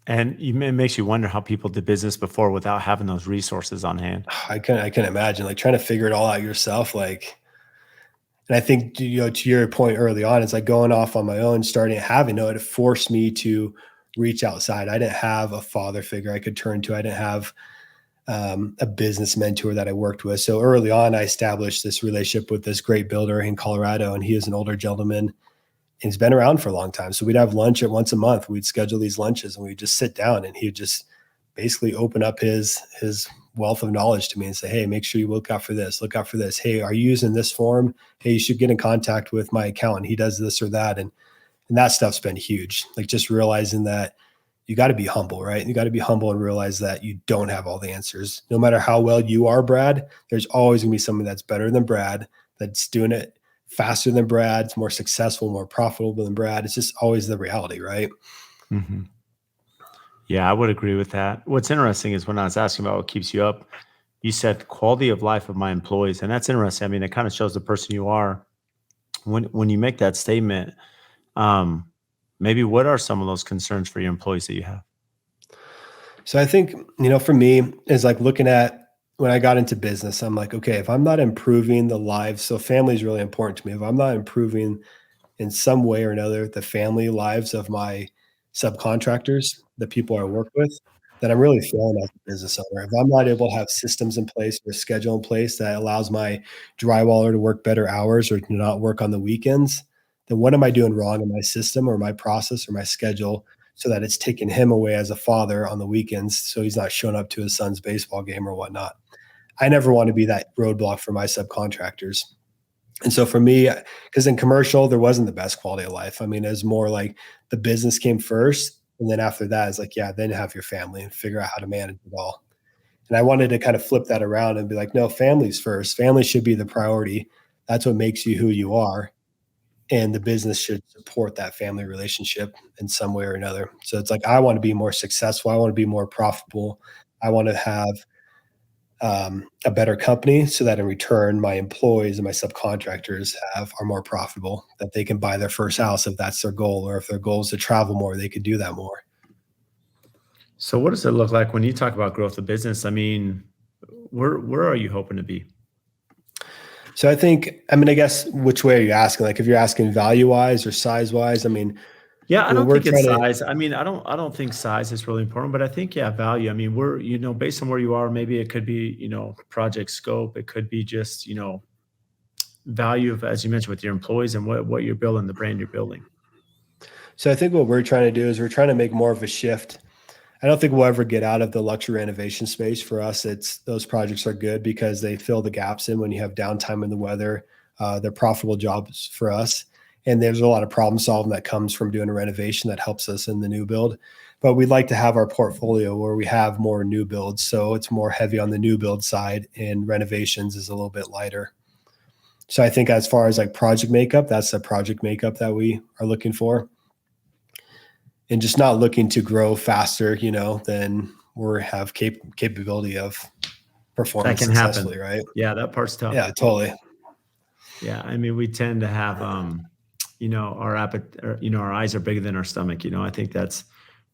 And it makes you wonder how people did business before without having those resources on hand. I can imagine like trying to figure it all out yourself. Like, and I think, to your point early on, it's like going off on my own, starting having it forced me to reach outside. I didn't have a father figure I could turn to. I didn't have a business mentor that I worked with. So early on, I established this relationship with this great builder in Colorado, and he is an older gentleman and he's been around for a long time. So we'd have lunch at once a month. We'd schedule these lunches and we'd just sit down and he'd just basically open up his wealth of knowledge to me and say, hey, make sure you look out for this, look out for this. Hey, are you using this form? Hey, you should get in contact with my accountant. He does this or that. And that stuff's been huge. Like just realizing that you got to be humble, right? You got to be humble and realize that you don't have all the answers. No matter how well you are, Brad, there's always going to be someone that's better than Brad, that's doing it faster than Brad, it's more successful, more profitable than Brad. It's just always the reality, right? Mm-hmm. Yeah, I would agree with that. What's interesting is when I was asking about what keeps you up, you said quality of life of my employees, and that's interesting. I mean, it kind of shows the person you are when you make that statement. Um, Maybe what are some of those concerns for your employees that you have? So I think, for me is like looking at when I got into business, I'm like, okay, if I'm not improving the lives, so family is really important to me. If I'm not improving in some way or another the family lives of my subcontractors, the people I work with, then I'm really failing as a business owner. If I'm not able to have systems in place or a schedule in place that allows my drywaller to work better hours or to not work on the weekends, then what am I doing wrong in my system or my process or my schedule so that it's taking him away as a father on the weekends so he's not showing up to his son's baseball game or whatnot? I never want to be that roadblock for my subcontractors. And so for me, because in commercial, there wasn't the best quality of life. I mean, it was more like the business came first. And then after that, it's like, yeah, then have your family and figure out how to manage it all. And I wanted to kind of flip that around and be like, no, family's first. Family should be the priority. That's what makes you who you are. And the business should support that family relationship in some way or another. So it's like, I want to be more successful. I want to be more profitable. I want to have a better company so that in return my employees and my subcontractors are more profitable, that they can buy their first house if that's their goal, or if their goal is to travel more, they could do that more. So, what does it look like when you talk about growth of business? I mean, where are you hoping to be? So I mean, I guess which way are you asking? Like if you're asking value wise or size wise, I mean, Yeah, I don't we're think it's trying to. size. I mean, I don't think size is really important, but I think yeah, value. I mean, based on where you are, maybe it could be, project scope. It could be just, value of, as you mentioned, with your employees and what you're building, the brand you're building. So I think what we're trying to do is we're trying to make more of a shift. I don't think we'll ever get out of the luxury renovation space. For us, it's those projects are good because they fill the gaps in when you have downtime in the weather. They're profitable jobs for us. And there's a lot of problem solving that comes from doing a renovation that helps us in the new build. But we'd like to have our portfolio where we have more new builds. So it's more heavy on the new build side, and renovations is a little bit lighter. So I think as far as like project makeup, that's the project makeup that we are looking for, and just not looking to grow faster, than we have capability of performing That can happen. successfully, right? Yeah, that part's tough. Yeah, totally. Yeah, I mean, we tend to have, our eyes are bigger than our stomach. I think that's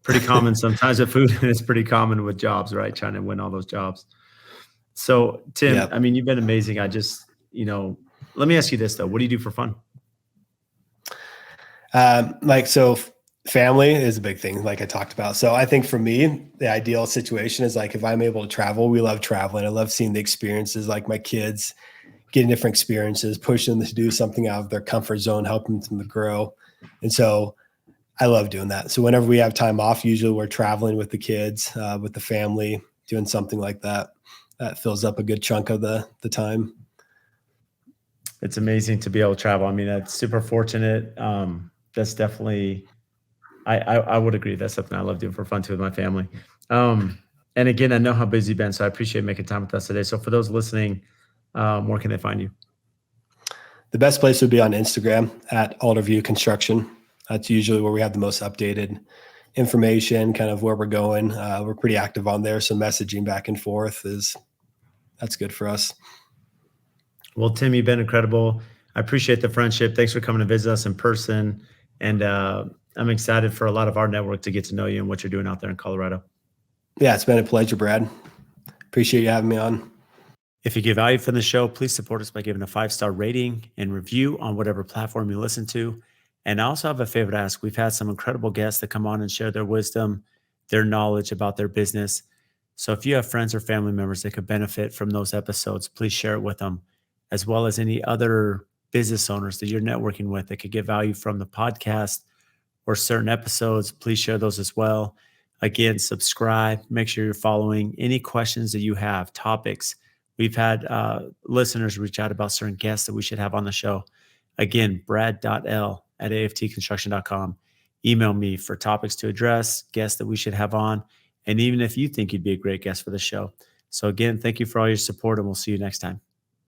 pretty common sometimes with food, and it's pretty common with jobs, right? Trying to win all those jobs. So, Tim, Yeah. I mean, you've been amazing. Let me ask you this though: what do you do for fun? So family is a big thing, like I talked about. So I think for me, the ideal situation is like if I'm able to travel, we love traveling. I love seeing the experiences, like my kids getting different experiences, pushing them to do something out of their comfort zone, helping them to grow. And so I love doing that. So whenever we have time off, usually we're traveling with the kids, with the family, doing something like that. That fills up a good chunk of the time. It's amazing to be able to travel. I mean, that's super fortunate. That's definitely, I would agree. That's something I love doing for fun too with my family. Um, and again, I know how busy you've been, so I appreciate making time with us today. So for those listening, where can they find you? The best place would be on Instagram at Alderview Construction. That's usually where we have the most updated information, kind of where we're going. We're pretty active on there, so messaging back and forth that's good for us. Well, Tim, you've been incredible. I appreciate the friendship. Thanks for coming to visit us in person. And I'm excited for a lot of our network to get to know you and what you're doing out there in Colorado. Yeah, it's been a pleasure, Brad. Appreciate you having me on. If you get value from the show, please support us by giving a 5-star rating and review on whatever platform you listen to. And I also have a favor to ask. We've had some incredible guests that come on and share their wisdom, their knowledge about their business. So if you have friends or family members that could benefit from those episodes, please share it with them, as well as any other business owners that you're networking with that could get value from the podcast or certain episodes. Please share those as well. Again, subscribe, make sure you're following. Any questions that you have, topics. We've had listeners reach out about certain guests that we should have on the show. Again, brad.l@aftconstruction.com. Email me for topics to address, guests that we should have on, and even if you think you'd be a great guest for the show. So again, thank you for all your support, and we'll see you next time.